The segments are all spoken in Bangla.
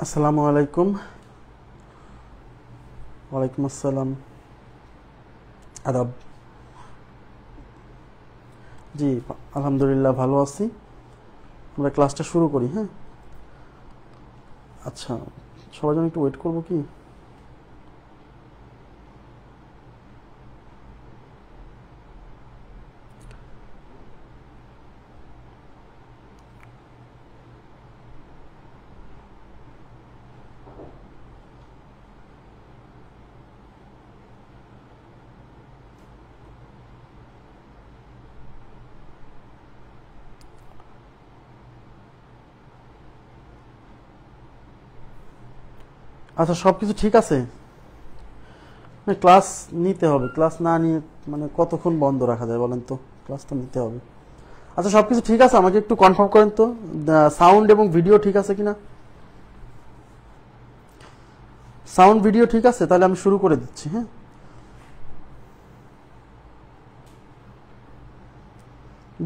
আসসালামু আলাইকুম। ওয়ালাইকুম আসসালাম। আদাব। জি, আলহামদুলিল্লাহ ভালো আছি। আমরা ক্লাসটা শুরু করি। হ্যাঁ, আচ্ছা, সবার জন্য একটু ওয়েট করবো কি? আচ্ছা, সব কিছু ঠিক আছে? ক্লাস নিতে হবে। ক্লাস না নিয়ে মানে কতক্ষণ বন্ধ রাখা যায় বলেন তো? ক্লাস তো নিতে হবে। আচ্ছা, সব কিছু ঠিক আছে? আমাকে একটু কনফার্ম করেন তো সাউন্ড এবং ভিডিও ঠিক আছে কিনা। সাউন্ড ভিডিও ঠিক আছে? তাহলে আমি শুরু করে দিচ্ছি। হ্যাঁ,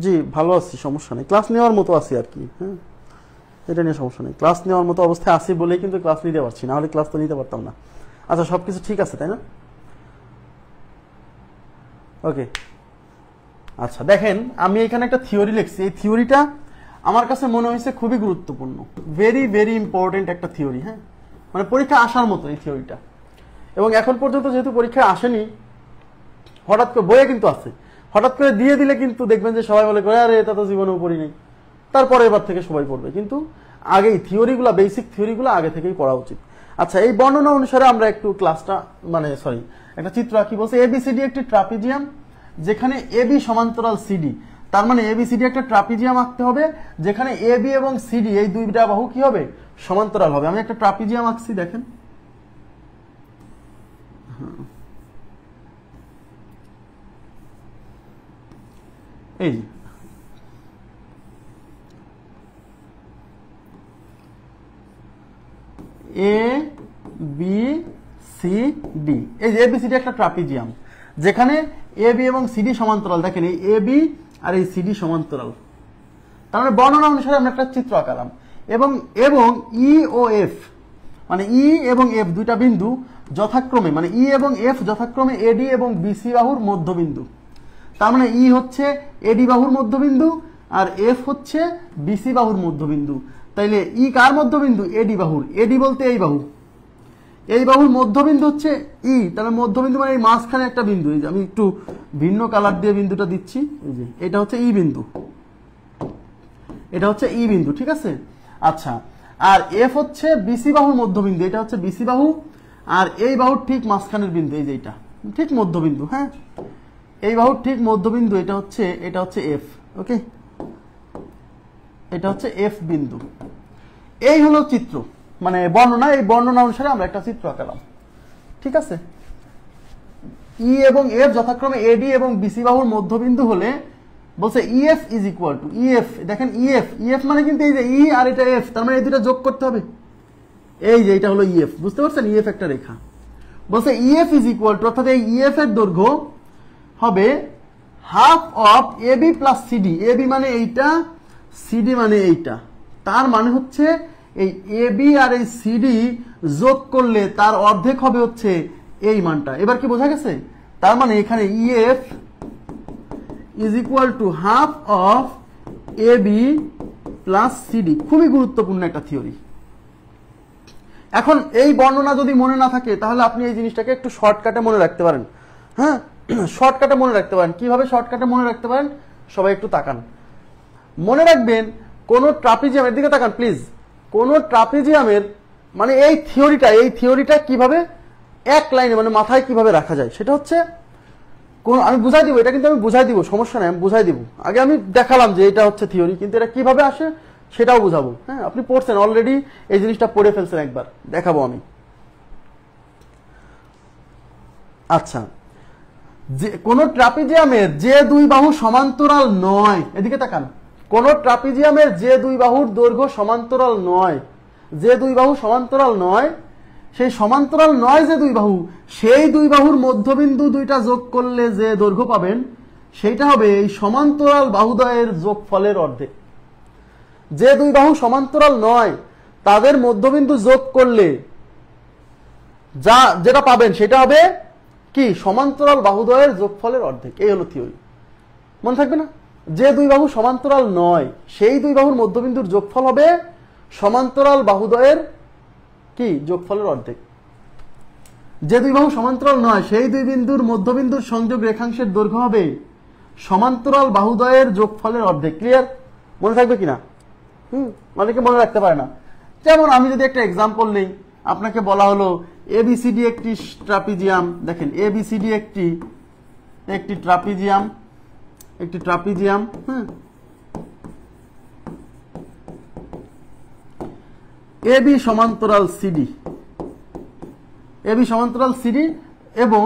জি ভালো আছি, সমস্যা নেই। ক্লাস নেওয়ার মতো আছি আর কি। হ্যাঁ, এটা নিয়ে সমস্যা নেই। ক্লাস নেওয়ার মতো অবস্থায় আছি বলেই কিন্তু ক্লাস নিতে পারছি, না হলে ক্লাস তো নিতে পারতাম না। আচ্ছা, সব কিছু ঠিক আছে তাই না? ওকে। আচ্ছা দেখেন, আমি এখানে একটা থিওরি লিখছি। এই থিওরিটা আমার কাছে মনে হয়েছে খুবই গুরুত্বপূর্ণ, ভেরি ভেরি ইম্পর্টেন্ট একটা থিওরি। হ্যাঁ, মানে পরীক্ষা আসার মতো এই থিওরিটা। এবং এখন পর্যন্ত যেহেতু পরীক্ষায় আসেনি, হঠাৎ করে বইয়ে কিন্তু আছে, হঠাৎ করে দিয়ে দিলে কিন্তু দেখবেন যে সবাই বলে করে আরে এটা তো জীবনেও পড়ি নেই, তারপরে এবার থেকে সবাই পড়বে। কিন্তু আগেই থিওরিগুলো, বেসিক থিওরিগুলো আগে থেকেই পড়া উচিত। আচ্ছা, এই বর্ণনা অনুসারে আমরা একটু ক্লাসটা একটা চিত্র আঁকি। বলছে এবিসিডি একটি ট্রাপিজিয়াম, যেখানে এবি সমান্তরাল সিডি। তার মানে এবিসিডি একটা ট্রাপিজিয়াম আঁকতে হবে, যেখানে এবি এবং সিডি এই দুইটা বাহু কি হবে? সমান্তরাল হবে। আমি একটা ট্রাপিজিয়াম আঁকছি, দেখেন। এই এ বি সি ডি, এই যে এবিসিডি একটা ট্রাপিজিয়াম, যেখানে এ বি এবং সিডি সমান্তরাল। দেখেন, এই এ বি আর এই সিডি সমান্তরাল। তার মানে বর্ণনা অনুসারে আমরা একটা চিত্র আঁকালাম। এবং এবং ই ও এফ, মানে ই এবং এফ দুইটা বিন্দু যথাক্রমে, মানে ই এবং এফ যথাক্রমে এডি এবং বিসি বাহুর মধ্যবিন্দু। তার মানে ই হচ্ছে এডি বাহুর মধ্যবিন্দু আর এফ হচ্ছে বিসি বাহুর মধ্যবিন্দু। তাইলে ই কার মধ্যবিন্দু? এডি বাহুর। এডি বলতে এই বাহু, এই বাহুর মধ্যবিন্দু হচ্ছে ই। তাহলে মধ্যবিন্দু মানে এই মাঝখানে একটা বিন্দু। এই যে আমি একটু ভিন্ন কালার দিয়ে বিন্দুটা দিচ্ছি, এই যে এটা হচ্ছে ই বিন্দু, এটা হচ্ছে ই বিন্দু, ঠিক আছে? আচ্ছা, আর এফ হচ্ছে বিসি বাহুর মধ্যবিন্দু, এটা হচ্ছে বিসি বাহু। আর এই বাহুর ঠিক মাঝখানের বিন্দু, এই যে এটা ঠিক মধ্যবিন্দু। হ্যাঁ, এই বাহুর ঠিক মধ্যবিন্দু, এটা হচ্ছে এফ। ওকে, এটা হচ্ছে এফ বিন্দু। এই হলো চিত্র, মানে বর্ণনা। এই বর্ণনা অনুসারে আমরা একটা চিত্র আঁকালাম, ঠিক আছে? ই এবং এফ যথাক্রমে এডি এবং বিসি বাহুর মধ্যবিন্দু হলে বলছে EF is equal two EF. দেখেন, ইএফ ইএফ মানে কিন্তু এই যে ই আর এটা এফ, তার মানে এই দুটো যোগ করতে হবে। এই যে এটা হলো ইএফ, বুঝতে পারছেন? ইএফ একটা রেখা। বলছে ইএফ ইজ ইকুয়াল টু, অর্থাৎ এই ইএফ এর দৈর্ঘ্য হবে half of AB plus CD. AB মানে এইটা, সিডি মানে এইটা। তার মানে হচ্ছে এই এবি আর এই সিডি যোগ করলে তার অর্ধেক হবে হচ্ছে এই মানটা। এবার কি বোঝা গেছে? তার মানে এখানে EF is equal to half of AB plus CD. খুবই গুরুত্বপূর্ণ একটা থিওরি। এখন এই বর্ণনা যদি মনে না থাকে, তাহলে আপনি এই জিনিসটাকে একটু শর্টকাটে মনে রাখতে পারেন। হ্যাঁ, শর্টকাটে মনে রাখতে পারেন। কিভাবে শর্টকাটে মনে রাখতে পারেন? সবাই একটু তাকান। মনে রাখবেন, কোন ট্রাপিজিয়ামের দিকে তাকান প্লিজ। কোন ট্রাপিজিয়ামের মানে এই থিওরিটা কিভাবে এক লাইনে, মানে মাথায় কিভাবে রাখা যায়, সেটা হচ্ছে আমি বুঝাই দিব। এটা কিন্তু আমি বুঝাই দিব, সমস্যা নাই, আমি বুঝাই দিব। আগে আমি দেখালাম যে এটা হচ্ছে থিওরি, কিন্তু এটা কিভাবে আসে সেটাও বুঝাবো। হ্যাঁ, আপনি পড়ছেন অলরেডি, এই জিনিসটা পড়ে ফেলছেন, একবার দেখাবো আমি। আচ্ছা, যে কোন ট্রাপিজিয়ামের যে দুই বাহু সমান্তরাল নয়, এদিকে তাকান। কোন ট্রাপিজিয়ামের যে দুই বাহুর দৈর্ঘ্য সমান্তরাল নয়, যে দুই বাহু সমান্তরাল নয়, সেই সমান্তরাল নয় যে দুই বাহু, সেই দুই বাহুর মধ্যবিন্দু দুইটা যোগ করলে যে দৈর্ঘ্য পাবেন, সেইটা হবে এই সমান্তরাল বাহুদ্বয়ের যোগফলের অর্ধেক। যে দুই বাহু সমান্তরাল নয়, তাদের মধ্যবিন্দু যোগ করলে যেটা পাবেন সেটা হবে কি সমান্তরাল বাহুদ্বয়ের যোগফলের অর্ধেক। এই হলো থিওরি, মনে থাকবে না? যে দুই বাহু সমান্তরাল নয় সেই দুই বাহুর মধ্যবিন্দুর যোগফল হবে সমান্তরাল বাহুদ্বয়ের কি যোগফলের অর্ধেক। যে দুই বাহু সমান্তরাল নয় সেই দুই বিন্দুর মধ্যবিন্দুর সংযোগ রেখাংশের দৈর্ঘ্য হবে সমান্তরাল বাহুদ্বয়ের যোগফলের অর্ধেক। ক্লিয়ার? মনে থাকবে কিনা? অনেকে মনে রাখতে পারে না। যেমন আমি যদি একটা এক্সাম্পল নেই, আপনাকে বলা হলো এবিসিডি একটি ট্রাপিজিয়াম। দেখেন এবিসিডি একটি ট্রাপিজিয়াম, এবি সমান্তরাল সিডি এবং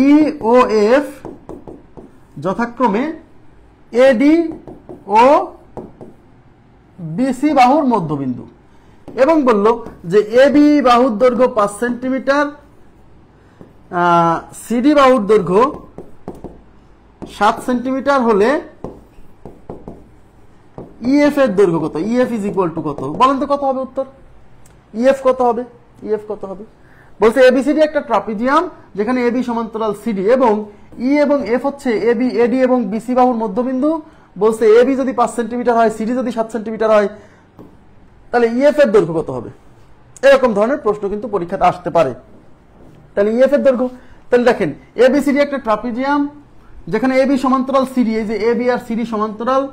ই ও এফ যথাক্রমে এডি ও বিসি বাহুর মধ্যবিন্দু, এবং বলল যে এবি বাহুর দৈর্ঘ্য 5 সেন্টিমিটার, সিডি বাহুর দৈর্ঘ্য 7 সেন্টিমিটার হলে ইএফ এর দৈর্ঘ্য কত? ইএফ ইজ ইকুয়াল টু কত? বলেন তো কত হবে উত্তর? ইএফ কত হবে? বলছে এবিসিডি একটা ট্রাপিজিয়াম যেখানে এবি সমান্তরাল সিডি এবং ই এবং এফ হচ্ছে এডি এবং বিসি বাহুর মধ্যবিন্দু। বলছে এবি যদি 5 সেন্টিমিটার হয়, সিডি যদি 7 সেন্টিমিটার হয়, তাহলে ইএফ এর দৈর্ঘ্য কত হবে? এরকম ধরনের প্রশ্ন কিন্তু পরীক্ষাতে আসতে পারে। তাহলে ইএফ এর দৈর্ঘ্য, তাহলে দেখেন এবিসিডি একটা ট্রাপিজিয়াম যেখানে এবি সমান্তরাল সিডি, এই যে এবি আর সিডি সমান্তরাল,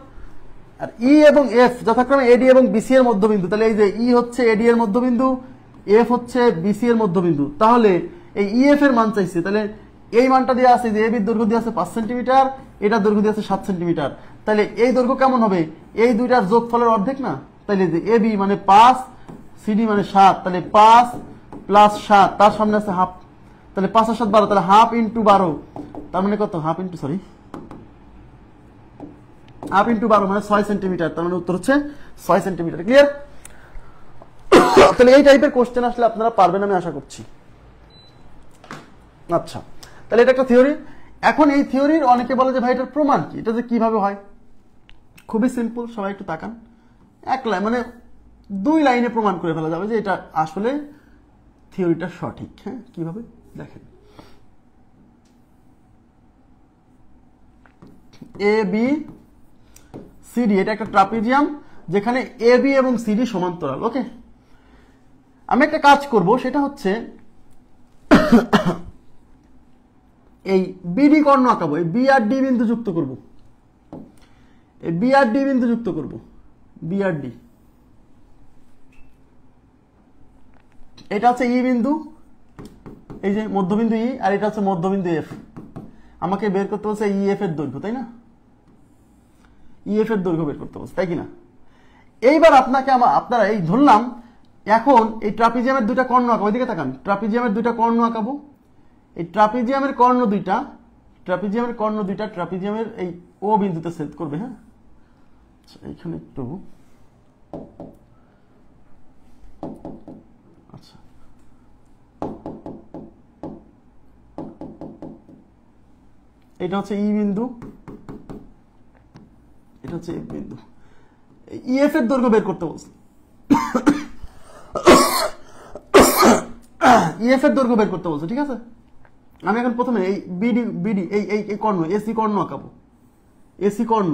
আর ই এবং এফ যথাক্রমে এডি এবং বিসি এর মধ্যবিন্দু। তাহলে এই যে ই হচ্ছে এডি এর মধ্যবিন্দু, এফ হচ্ছে বিসি এর মধ্যবিন্দু। তাহলে এই ইএফ এর মান চাইছে, তাহলে এই মানটা দিয়ে আছে যে এবির দৈর্ঘ্য দিয়ে আছে 5 সেন্টিমিটার, এটার দৈর্ঘ্য দিয়ে আছে 7 সেন্টিমিটার। তাহলে এই দৈর্ঘ্য কেমন হবে? এই দুইটার যোগফলের অর্ধেক না? তাহলে যে এবি মানে 5, সিডি মানে 7, তাহলে 5 প্লাস 7, তার সামনে আছে হাফ, তাহলে 5 আর 7 12, তাহলে হাফ ইন্টু 12, তার মানে কত? হাফ ইন্টু 12 মানে 6 সেন্টিমিটার। তার মানে উত্তর হচ্ছে 6 সেন্টিমিটার। ক্লিয়ার? তাহলে এই টাইপের কোশ্চেন আসলে আপনারা পারবেন আমি আশা করছি। আচ্ছা, তাহলে এটা একটা থিওরি। এখন এই থিওরির অনেকে বলে যে ভাই এটার প্রমাণ কি, এটা যে কিভাবে হয়? খুবই সিম্পল, সবাই একটু তাকান। মানে 2 লাইনে প্রমাণ করে ফেলা যাবে যে এটা আসলে থিওরিটা সঠিক। হ্যাঁ, কিভাবে দেখেন। এ বি সিডি এটা একটা ট্রাপিজিয়াম যেখানে এবি এবং সিডি সমান্তরাল। ওকে, আমি একটা কাজ করব, সেটা হচ্ছে এই বিডি কর্ণ আঁকাবো, এই বি আর ডি বিন্দু যুক্ত করব, বিআরডি। এটা হচ্ছে ই বিন্দু, এই যে মধ্যবিন্দু ই, আর এটা হচ্ছে মধ্যবিন্দু এফ। আমাকে বের করতে বলছে ইএফ এর দৈর্ঘ্য, তাই না? ইএফ এর দৈর্ঘ্য বের করতে বলছে, তাই কিনা? এইবার আপনারা এই ধরলাম, এখন এই ট্রাপিজিয়ামের 2টা কর্ণ আঁকাবো। ওইদিকে তাকান, ট্রাপিজিয়ামের 2টা কর্ণ আঁকাবো। এই ট্রাপিজিয়ামের কর্ণ দুইটা ট্রাপিজিয়ামের এই ও বিন্দুতে ছেদ করবে। হ্যাঁ, এইখানে একটু, আচ্ছা, এটা হচ্ছে ই বিন্দু, এটা হচ্ছে এফ বিন্দু। ইএফ এর দৈর্ঘ্য বের করতে বলছে, ইএফ এর দৈর্ঘ্য বের করতে বলছে। ঠিক আছে, আমি এখন প্রথমে এই বিডি এই কর্ণ, এসি কর্ণ আঁকাবো। এসি কর্ণ,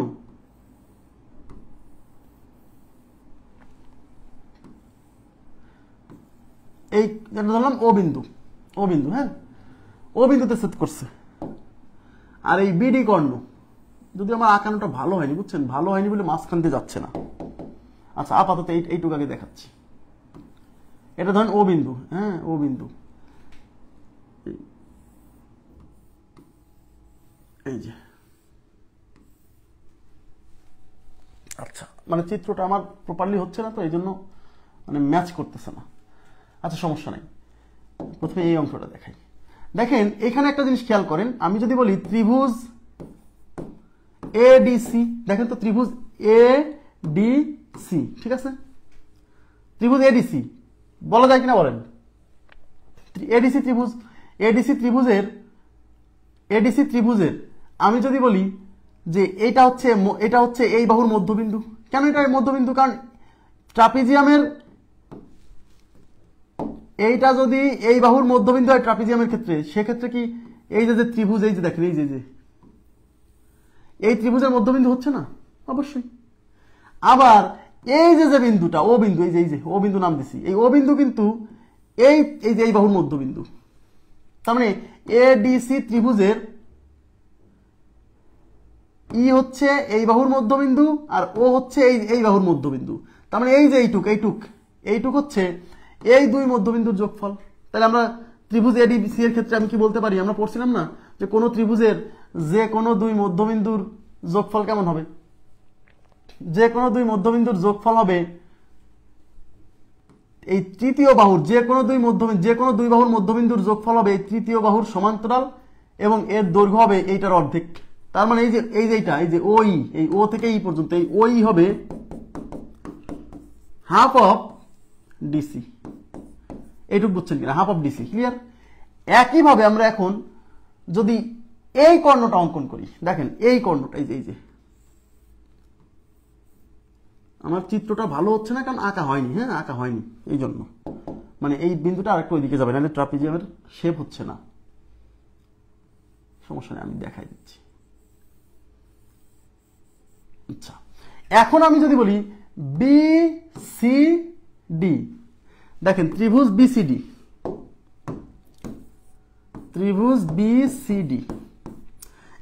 এই ধরলাম ও বিন্দু। হ্যাঁ, ও বিন্দুতে ছেদ করছে। আর এই বিডি কর্ণ, যদি আমার আঁকানোটা ভালো হয়নি, বুঝছেন, ভালো হয়নি বলে মাঝখান দিয়ে যাচ্ছে না। আচ্ছা, আপাতত এইটুকু আগে দেখাচ্ছি। এটা ধরেন ও বিন্দু। হ্যাঁ, ও বিন্দু, এই যে। আচ্ছা, মানে চিত্রটা আমার প্রপারলি হচ্ছে না, তো এই জন্য মানে ম্যাচ করতেছে না। আচ্ছা, সমস্যা নাই, প্রথমে এই অংশটা দেখাই। দেখেন এখানে একটা জিনিস খেয়াল করেন, আমি যদি বলি ত্রিভুজ এডিসি, দেখেন তো ত্রিভুজ এডিসি, ঠিক আছে? ত্রিভুজ এডিসি বলা যায় কিনা বলেন? এডিসি ত্রিভুজের আমি যদি বলি যে এটা হচ্ছে এই বাহুর মধ্যবিন্দু। কেন এটা মধ্যবিন্দু? কারণ ট্রাপিজিয়ামের এইটা যদি এই বাহুর মধ্যবিন্দু হয় ট্রাপিজিয়ামের ক্ষেত্রে, সেক্ষেত্রে কি এই যে ত্রিভুজ, এই যে দেখেন এই যে এই ত্রিভুজের মধ্যবিন্দু হচ্ছে না? অবশ্যই। আবার এই যে বিন্দুটা ও বিন্দু, এই যে ও বিন্দু নাম দিছি, এই ও বিন্দু কিন্তু এই যে এই বাহুর মধ্যবিন্দু। তার মানে এডিসি ত্রিভুজের ই হচ্ছে এই বাহুর মধ্যবিন্দু আর ও হচ্ছে এই বাহুর মধ্যবিন্দু। তার মানে এই যে এইটুক হচ্ছে এই দুই মধ্যবিন্দুর যোগফল। তাহলে আমরা ত্রিভুজ এডিসি এর ক্ষেত্রে আমি কি বলতে পারি, আমরা পড়ছিলাম না যে কোন ত্রিভুজের যে কোনো দুই মধ্যবিন্দুর যোগফল কেমন হবে? যে কোনো দুই মধ্যবিন্দুর যোগফল হবে এই তৃতীয় বাহুর যে কোনো দুই বাহুর মধ্যবিন্দুর যোগফল হবে এই তৃতীয় বাহুর সমান্তরাল এবং এর দৈর্ঘ্য হবে এইটার অর্ধেক। তার মানে এই যে ওই এই ও থেকে এই পর্যন্ত এই ওই হবে হাফ অফ ডিসি। এইটুকু বুঝছেন কিনা? Half of DC. ক্লিয়ার? একইভাবে আমরা এখন যদি এই কর্ণটা অঙ্কন করি, দেখেন এই কর্ণটা এই যে আমার চিত্রটা ভালো হচ্ছে না কারণ আঁকা হয়নি। হ্যাঁ, আঁকা হয়নি এই জন্য, মানে এই বিন্দুটা আরেকটু ওইদিকে যাবে, নাহলে ট্রাপিজিয়ামের শেপ হচ্ছে না। সমস্যা নেই, আমি দেখাই দিচ্ছি। আচ্ছা, এখন আমি যদি বলি বি সি ডি, দেখেন ত্রিভুজ বিসিডি, ত্রিভুজ বিসিডি।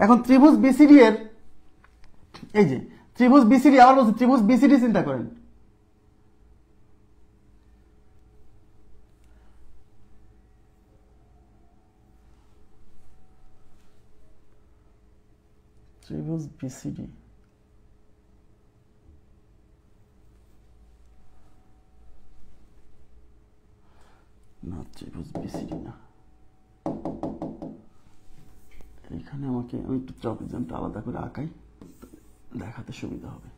এখন ত্রিভুজ বিসিডি এর এই যে ত্রিভুজ বিসিডি, আবার বলছি ত্রিভুজ বিসিডি চিন্তা করেন। ত্রিভুজ বিসিডি না, ত্রিভুজ বিসিডি না, এখানে আমাকে আমি একটু ট্রাপিজিয়ামটা আলাদা করে আঁকাই, দেখাতে সুবিধা হবে।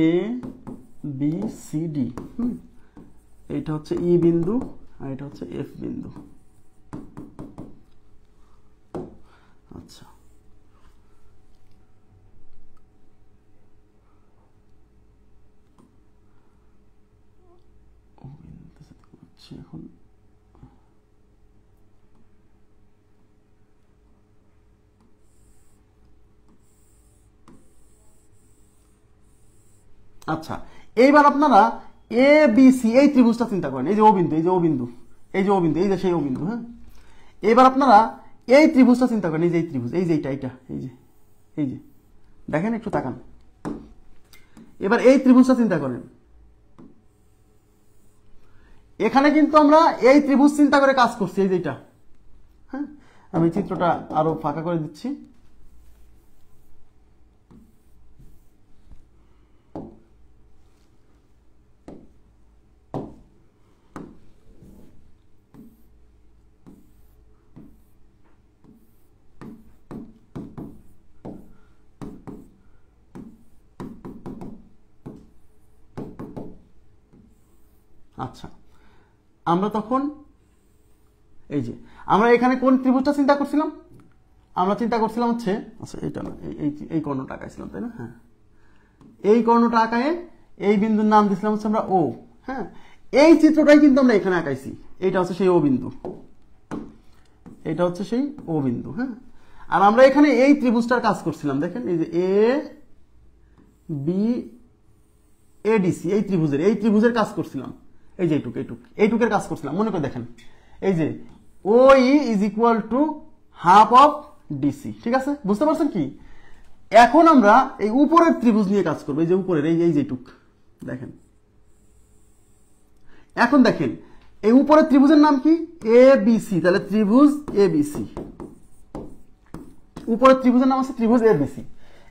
এ বি সি ডি, এইটা হচ্ছে ই বিন্দু আর এটা হচ্ছে এফ বিন্দু। আচ্ছা, ও বিন্দু হচ্ছে এখন আচ্ছা, এইবার আপনারা এ বি সি এই ত্রিভুজটা চিন্তা করেন। এই যে ও বিন্দু, এই যে ও বিন্দু, এই যে ও বিন্দু, এই যে সেই ও বিন্দু। হ্যাঁ, এবার আপনারা এই ত্রিভুজটা চিন্তা করেন। এই যে এই ত্রিভুজ, এই যে এইটা এই যে দেখেন, একটু তাকান। এবার এই ত্রিভুজটা চিন্তা করেন। এখানে কিন্তু আমরা এই ত্রিভুজ চিন্তা করে কাজ করছি, এই যে এইটা। হ্যাঁ, আমি চিত্রটা আরো ফাঁকা করে দিচ্ছি। আচ্ছা, আমরা তখন এই যে আমরা এখানে কোন ত্রিভুজটা চিন্তা করছিলাম? আমরা চিন্তা করছিলাম হচ্ছে, আচ্ছা এইটা না, এই কর্ণটা আঁকাইছিলাম, তাই না? হ্যাঁ, এই কর্ণটা আঁকায় এই বিন্দুর নাম দিছিলাম হচ্ছে আমরা ও। হ্যাঁ, এই চিত্রটাই কিন্তু আমরা এখানে আঁকাইছি। এইটা হচ্ছে সেই ও বিন্দু, এটা হচ্ছে সেই ও বিন্দু। হ্যাঁ, আর আমরা এখানে এই ত্রিভুজটার কাজ করছিলাম। দেখেন এই যে এ বি এডিসি, এই ত্রিভুজের কাজ করছিলাম। এই যে এইটুকের কাজ করছিলাম। মনে করে দেখেন, এই যে O is equal to half of DC. ঠিক আছে, বুঝতে পারছেন কি? এখন আমরা এই উপরের ত্রিভুজ নিয়ে কাজ করবো। এই যে উপরের এই যেটুক দেখেন। এখন দেখেন এই উপরের ত্রিভুজের নাম কি? A B C. তাহলে ত্রিভুজ এ বি সি, উপরের ত্রিভুজের নাম আছে ত্রিভুজ এ বি সি।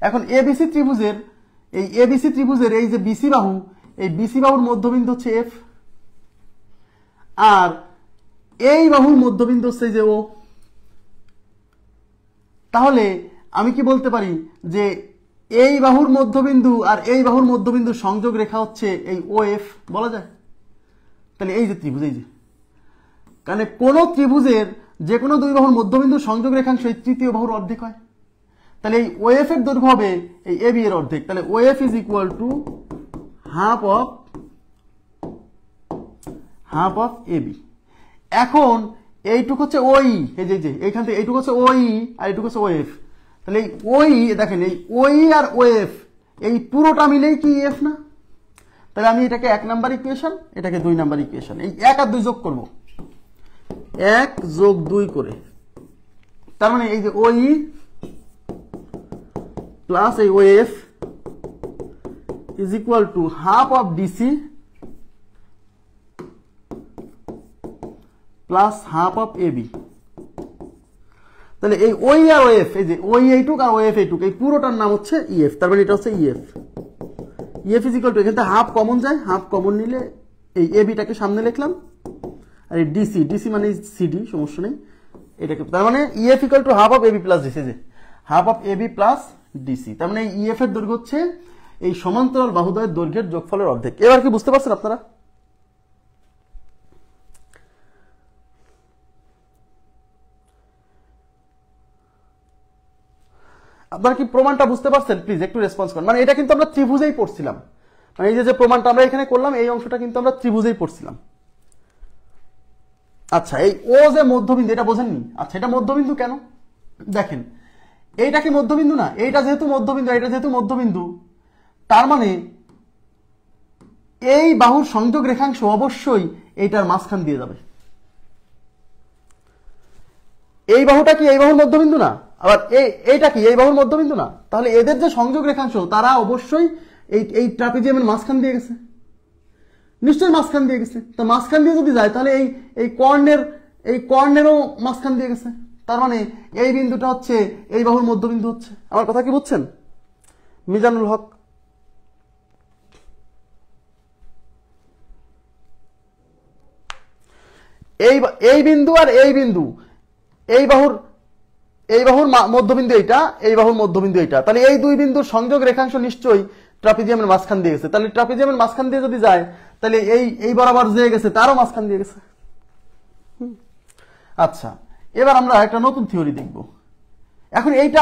এখন এবিসি ত্রিভুজের এই যে বিসি বাহু, এই বিসি বাহুর মধ্যবিন্দু হচ্ছে এফ, আর এই বাহুর মধ্যবিন্দু হচ্ছে যে ও। তাহলে আমি কি বলতে পারি যে এই বাহুর মধ্যবিন্দু আর এই বাহুর মধ্যবিন্দু সংযোগ রেখা হচ্ছে এই ও এফ, বলা যায়? তাহলে এই যে ত্রিভুজ, এই যে কারণ কোন ত্রিভুজের যে কোনো দুই বাহুর মধ্যবিন্দু সংযোগ রেখাংশ এই তৃতীয় বাহুর অর্ধেক হয়। তাহলে এই ও এফ এর দৈর্ঘ্য হবে এই এ বি এর অর্ধেক। তাহলে O F is equal to half of AB. এখন এইটুক হচ্ছে ওই, এই যে এইখান থেকে এইটুক হচ্ছে ওই আর এইটুক হচ্ছে ওএফ। তাহলে এই ওই দেখেন, এই ওই আর ওএফ এই পুরোটা মিলেই কি এফ না? তাহলে আমি এটাকে 1 নাম্বার ইকুয়েশন, এটাকে 2 নাম্বার ইকুয়েশন, এই 1 আর 2 যোগ করব, 1 যোগ 2 করে। তার মানে এই যে ওই প্লাস এই OF is equal to half of DC plus half of AB. তাহলে এই ওই আর ওএফ, এই যে ওই এইটুক আর ওএফ এইটুক, এই পুরোটার নাম হচ্ছে ইএফ। তার মানে এটা হচ্ছে EF. EF is equal two, এখান থেকে হাফ কমন যায়, হাফ কমন নিলে এই এবিটাকে সামনে লিখলাম, আর এই ডিসি, ডিসি মানে সিডি, সমস্যা নেই এটাকে। তার মানে EF equal to half of AB plus DC, যে half of AB plus DC. তার মানে ইএফ এর দৈর্ঘ্য হচ্ছে এই সমান্তরাল বাহুদ্বয়ের দৈর্ঘ্যের যোগফলের অর্ধেক। এবার কি বুঝতে পারছেন আপনারা? আপনারা কি প্রমাণটা বুঝতে পারছেন? প্লিজ একটু রেসপন্স করুন। মানে এটা কিন্তু আমরা ত্রিভুজেই পড়ছিলাম, মানে এই যে প্রমাণটা আমরা এখানে করলাম, এই অংশটা কিন্তু আমরা ত্রিভুজেই পড়ছিলাম। আচ্ছা, এই ও যে মধ্যবিন্দু, এটা বোঝেননি? আচ্ছা, এটা মধ্যবিন্দু কেন? দেখেন, এইটা কি মধ্যবিন্দু না? এইটা যেহেতু মধ্যবিন্দু, এটা যেহেতু মধ্যবিন্দু, তার মানে এই বাহুর সংযোগ রেখাংশ অবশ্যই এইটার মাঝখান দিয়ে যাবে। এই বাহুটা কি এই বাহুর মধ্যবিন্দু না? আবার এইটা কি এই বাহুর মধ্যবিন্দু না? তাহলে এদের যে সংযোগ রেখাংশ তারা অবশ্যই এই ট্রাপিজিয়ামের মাঝখান দিয়ে গেছে, নিশ্চয়ই মাঝখান দিয়ে গেছে। তো মাঝখান দিয়ে যদি যায় তাহলে এই কর্নেরও মাঝখান দিয়ে গেছে। তার মানে এই বিন্দুটা হচ্ছে এই বাহুর মধ্যবিন্দু হচ্ছে। আমার কথা কি বুঝছেন মিজানুল হক? এই বিন্দু আর এই বিন্দু, এই বাহুর মধ্যবিন্দু এইটা, এই বাহুর মধ্যবিন্দু এইটা। তাহলে এই দুই বিন্দুর সংযোগ রেখাংশ নিশ্চয়ই ট্রাপিজিয়ামের মাঝখান দিয়ে গেছে। তাহলে ট্রাপিজিয়ামের মাঝখান দিয়ে যদি যায় তাহলে এই বরাবর যে গেছে তারও মাঝখান দিয়ে গেছে। আচ্ছা, এবার আমরা একটা নতুন থিওরি দেখব। এখন এইটা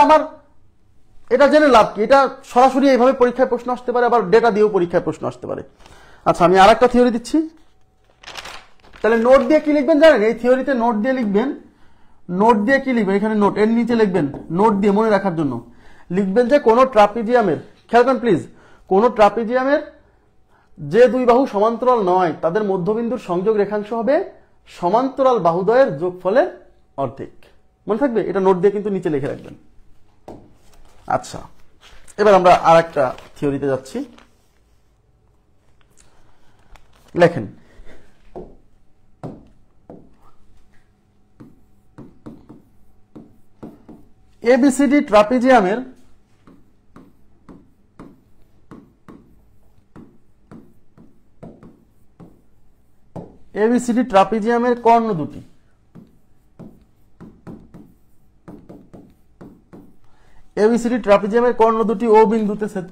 এটা জেনে লাভ কি? এটা সরাসরি এইভাবে পরীক্ষায় প্রশ্ন আসতে পারে, আবার ডেটা দিয়েও পরীক্ষায় প্রশ্ন আসতে পারে। আচ্ছা, আমি আর একটা থিওরি দিচ্ছি। তাহলে নোট দিয়ে কি লিখবেন জানেন? এই থিওরিতে নোট দিয়ে লিখবেন। নোট দিয়ে কি লিখবেন? এখানে নোট, এর নিচে লিখবেন নোট দিয়ে মনে রাখার জন্য লিখবেন যে কোন ট্রাপিজিয়ামের, খেয়াল করেন প্লিজ, কোন ট্রাপিজিয়ামের যে দুই বাহু সমান্তরাল নয় তাদের মধ্যবিন্দুর সংযোগ রেখাংশ হবে সমান্তরাল বাহুদ্বয়ের যোগফলের অর্ধেক। মনে থাকবে? এটা নোট দিয়ে কিন্তু নিচে লিখে রাখবেন। আচ্ছা, এবার আমরা আর একটা থিওরিতে যাচ্ছি। লেখেন, এবিসিডি ট্রাপিজিয়ামের কর্ণ দুটি ও বিন্দুতে ছেদ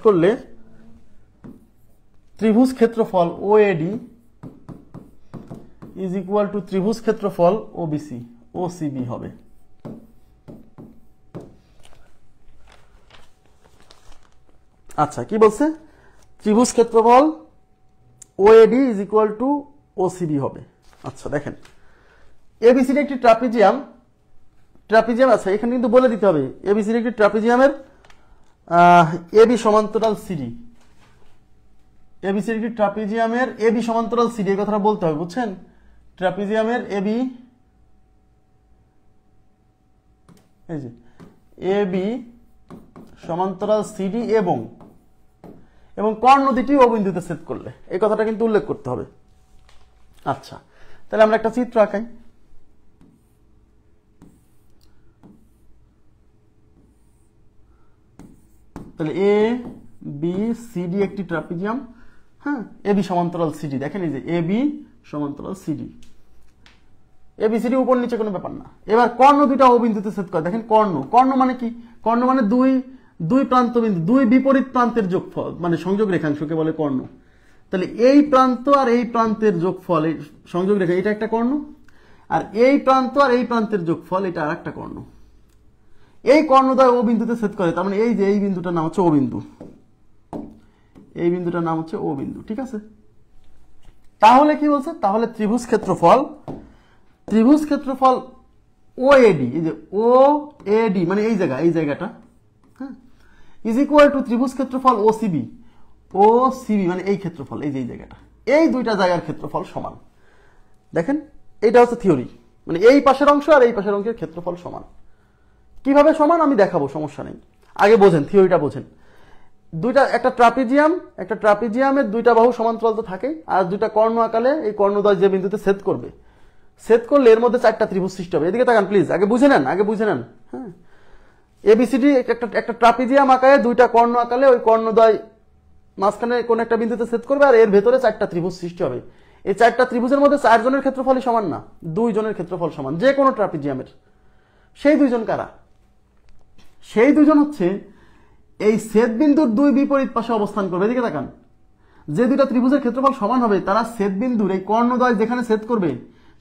করলে ত্রিভুজ ক্ষেত্রফল ওএডি ইজ ইকুয়াল টু ত্রিভুজ ক্ষেত্রফল ওবিসি ওসিবি হবে। আচ্ছা, কি বলছে? ত্রিভুজ ক্ষেত্রফল ওএডি ইজ ইকুয়াল টু ওসিবি হবে। আচ্ছা, দেখেন, এবিসিডি একটি ট্রাপিজিয়াম। আচ্ছা, এখানে কিন্তু বলে দিতে হবে এবিসিডি একটি ট্রাপিজিয়ামের এবি সমান্তরাল সিডি। এবিসিডি একটি ট্রাপিজিয়ামের এবি সমান্তরাল সিডি, এই কথাটা বলতে হবে, বুঝছেন? ট্রাপিজিয়ামের এবি, এই যে এবি সমান্তরাল সিডি এবং কর্ণ দুটি ও বিন্দুতে ছেদ করলে, এই কথাটা কিন্তু উল্লেখ করতে হবে। আচ্ছা, তাহলে আমরা একটা চিত্র আঁকাই। তাহলে এ বি সিডি একটি ট্রাপিজিয়াম, হ্যাঁ, এবি সমান্তরাল সিডি। দেখেন, এই যে এবি সমান্তরাল সিডি, এবিসিডি উপর নিচে কোনো ব্যাপার না। এবার কর্ণ দুইটা ও বিন্দুতে ছেদ করে। দেখেন, কর্ণ মানে কি? কর্ণ মানে দুই প্রান্ত বিন্দু, দুই বিপরীত প্রান্তের যোগফল, মানে সংযোগ রেখাংশকে বলে কর্ণ। তাহলে এই প্রান্ত আর এই প্রান্তের যোগফল, এই সংযোগ রেখা, এটা একটা কর্ণ, আর এই প্রান্ত আর এই প্রান্তের যোগফল এটা আর একটা কর্ণ। এই কর্ণদ্বয় ও বিন্দুতে ছেদ করে, তার মানে এই যে এই বিন্দুটার নাম হচ্ছে ও বিন্দু, এই বিন্দুটার নাম হচ্ছে ও বিন্দু। ঠিক আছে, তাহলে কি বলছে, তাহলে ত্রিভুজ ক্ষেত্রফল ও এডি, এই যে ও এডি মানে এই জায়গাটা, হ্যাঁ, ইজ ইকুয়াল টু ত্রিভুজ ক্ষেত্রফল ও সিবি মানে এই ক্ষেত্রফল, এই যে এই জায়গাটা, এই দুইটা জায়গার ক্ষেত্রফল সমান। দেখেন এইটা হচ্ছে থিওরি, মানে এই পাশের অংশ আর এই পাশের অংশের ক্ষেত্রফল সমান। কিভাবে সমান আমি দেখাবো, সমস্যা নেই, আগে বোঝেন, থিওরিটা বোঝেন। একটা ট্রাপিজিয়ামের দুইটা বাহু সমান্তরাল তো থাকে, আর দুইটা কর্ণ আকালে এই কর্ণদ্বয় যে বিন্দুতে ছেদ করলে এর মধ্যে চারটা ত্রিভুজ সৃষ্টি হবে। এদিকে তাকান প্লিজ, আগে বুঝে নেন। হ্যাঁ, এবিসিডি একটা ট্রাপিজিয়াম আকারে দুইটা কর্ণ আকালে ওই কর্ণদ্বয় মাঝখানে কোন একটা বিন্দুতে ছেদ করবে, আর এর ভেতরে চারটা ত্রিভুজ সৃষ্টি হবে। এই চারটা ত্রিভুজের মধ্যে চারজনের ক্ষেত্রফলই সমান না, দুইজনের ক্ষেত্রফল সমান, যে কোনো ট্রাপিজিয়ামের। সেই দুইজন কারা? সেই দুইজন হচ্ছে এই ছেদ বিন্দুর দুই বিপরীত পাশে অবস্থান করবে। এদিকে তাকান, যে দুইটা ত্রিভুজের ক্ষেত্রফল সমান হবে তারা ছেদ বিন্দুর এই কর্ণদ্বয় যেখানে ছেদ করবে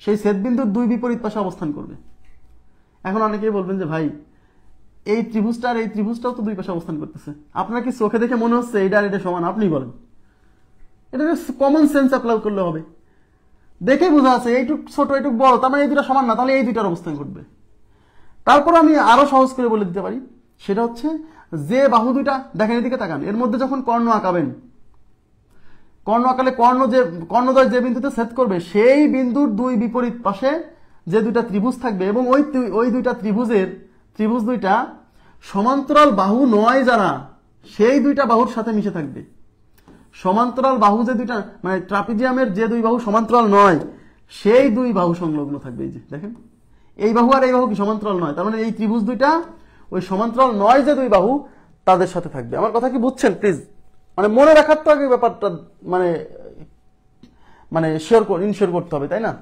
সেই ছেদ বিন্দুর দুই বিপরীত পাশে অবস্থান করবে। এখন অনেকেই বলবেন যে ভাই এই ত্রিভুজটা আর এই ত্রিভুজটাও তো দুই পাশে অবস্থান করতেছে, আপনার কি চোখে দেখে মনে হচ্ছে এটা আর এটা সমান? আপনি বলেন, এটা কমন সেন্স অ্যাপ্লাই করলে হবে, দেখে বোঝা আছে এইটুক ছোট এইটুক বড়, তার মানে এই দুটা সমান না, তাহলে এই দুইটার অবস্থান ঘটবে। তারপর আমি আরো সহজ করে বলে দিতে পারি, সেটা হচ্ছে যে বাহু দুইটা, দেখেন এদিকে তাকান, এর মধ্যে যখন কর্ণ আঁকাবেন, কর্ণ আঁকালে কর্ণদ্বয় যে বিন্দুতে ছেদ করবে সেই বিন্দুর দুই বিপরীত পাশে যে দুইটা ত্রিভুজ থাকবে, এবং ওই দুইটা ত্রিভুজ দুইটা সমান্তরাল বাহু নয় যারা, সেই দুইটা বাহুর সাথে মিশে থাকবে। সমান্তরাল বাহু যে দুইটা, মানে ট্রাপিজিয়ামের যে দুই বাহু সমান্তরাল নয়, সেই দুই বাহু সংলগ্ন থাকবে। এই যে দেখেন, এই বাহু আর এই বাহু কি সমান্তরাল নয়, তার মানে এই ত্রিভুজ দুইটা ওই সমান্তরাল নয় যে দুই বাহু তাদের সাথে থাকবে। আমার কথা কি বুঝছেন প্লিজ? মানে মনে রাখার তো আগে ব্যাপারটা মানে ইনশিওর করতে হবে, তাই না,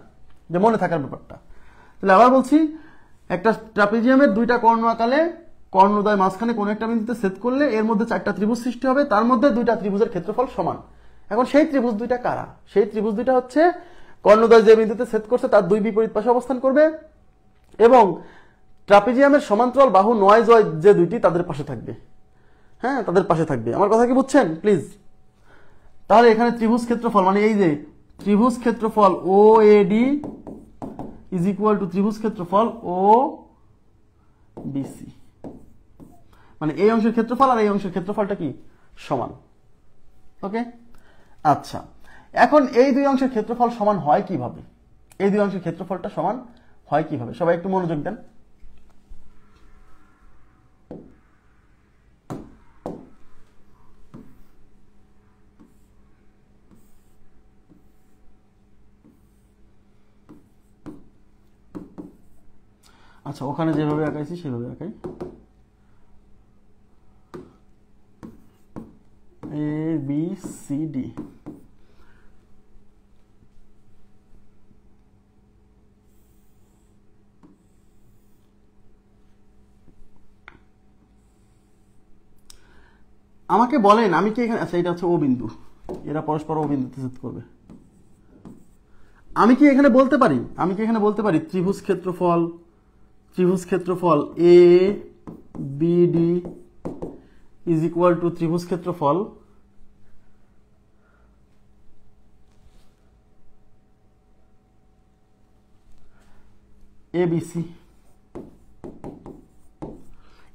যে মনে থাকার ব্যাপারটা। তাহলে আবার বলছি, একটা ট্রাপিজিয়ামের দুইটা কর্ণ আকালে কর্ণদ্বয় মাঝখানে কোন একটা বিন্দুতে ছেদ করলে এর মধ্যে চারটা ত্রিভুজ সৃষ্টি হবে, তার মধ্যে দুইটা ত্রিভুজের ক্ষেত্রফল সমান। এখন সেই ত্রিভুজ দুইটা কারা? সেই ত্রিভুজ দুইটা হচ্ছে কর্ণদ্বয় যে বিন্দুতে ছেদ করছে তার দুই বিপরীত পাশে অবস্থান করবে, এবং ট্রাপিজিয়ামের সমান্তরাল বাহু নয় যে দুইটি তাদের পাশে থাকবে। হ্যাঁ, তাদের পাশে থাকবে। আমার কথা কি বুঝছেন প্লিজ? তাহলে এখানে ত্রিভুজ ক্ষেত্রফল, মানে এই যে ত্রিভুজ ক্ষেত্রফল ও এডি ইজ ইকুয়াল টু ত্রিভুজ ক্ষেত্রফল ও বিসি, মানে এই অংশের ক্ষেত্রফল আর এই অংশের ক্ষেত্রফলটা কি সমান। ওকে, আচ্ছা, এখন এই দুই অংশের ক্ষেত্রফল সমান হয় কিভাবে? এই দুই অংশের ক্ষেত্রফলটা সমান হয় কিভাবে? সবাই একটু মনোযোগ দেন। আচ্ছা, ওখানে যেভাবে আঁকাইছি সেভাবে আঁকাই। এ বি সি ডি, আমাকে বলেন আমি কি এখানে, আচ্ছা এটা হচ্ছে ও বিন্দু, এরা পরস্পর ও বিন্দুতে ছেদ করবে। আমি কি এখানে বলতে পারি ত্রিভুজ ক্ষেত্রফল A B D is equal to ত্রিভুজ ক্ষেত্রফল এ বি সি?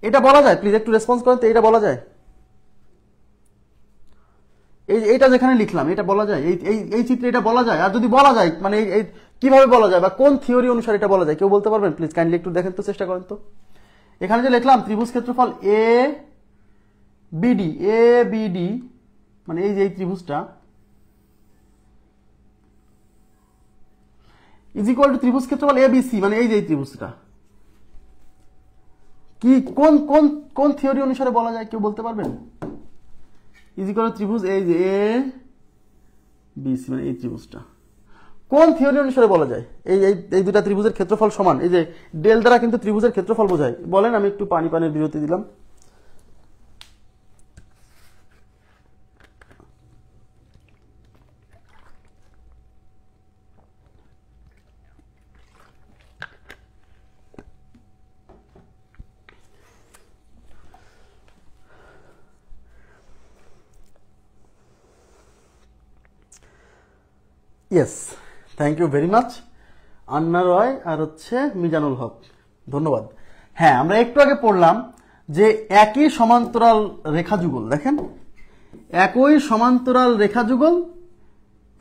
এটা বলা যায়? প্লিজ একটু রেসপন্স করেন তো, এটা বলা যায়? এইটা যেখানে লিখলাম এটা বলা যায়? এই চিত্রে এটা বলা যায়? আর যদি বলা যায়, মানে এই কিভাবে বলা যায় বা কোন থিওরি অনুসারে এটা বলা যায়, কেউ বলতে পারবেন প্লিজ? কাইন্ডলি একটু দেখেন তো, চেষ্টা করেন তো। এখানে যে লিখলাম ত্রিভুজ ক্ষেত্রফল এ বিডি, মানে এই যে এই ত্রিভুজটা ইজ ইকুয়াল টু ত্রিভুজ ক্ষেত্রফল এ বি সি, মানে এই যে এই ত্রিভুজটা কি কোন থিওরি অনুসারে বলা যায়, কেউ বলতে পারবেন? ইজ ইকুয়াল টু ত্রিভুজ এই যে এ বি সি, মানে এই ত্রিভুজটা কোন থিওরি অনুসারে বলা যায়? এই দুটা ত্রিভুজের ক্ষেত্রফল সমান। এই যে ডেল দ্বারা কিন্তু ত্রিভুজের ক্ষেত্রফল বোঝায়। বলেন, আমি একটু পানির বিরতি দিলাম। Yes, thank you very much Anna Roy আর হচ্ছে মিজানুল হক, ধন্যবাদ। হ্যাঁ, আমরা একটু আগে পড়লাম যে একই সমান্তরাল রেখা যুগল, দেখেন একই সমান্তরাল রেখা যুগল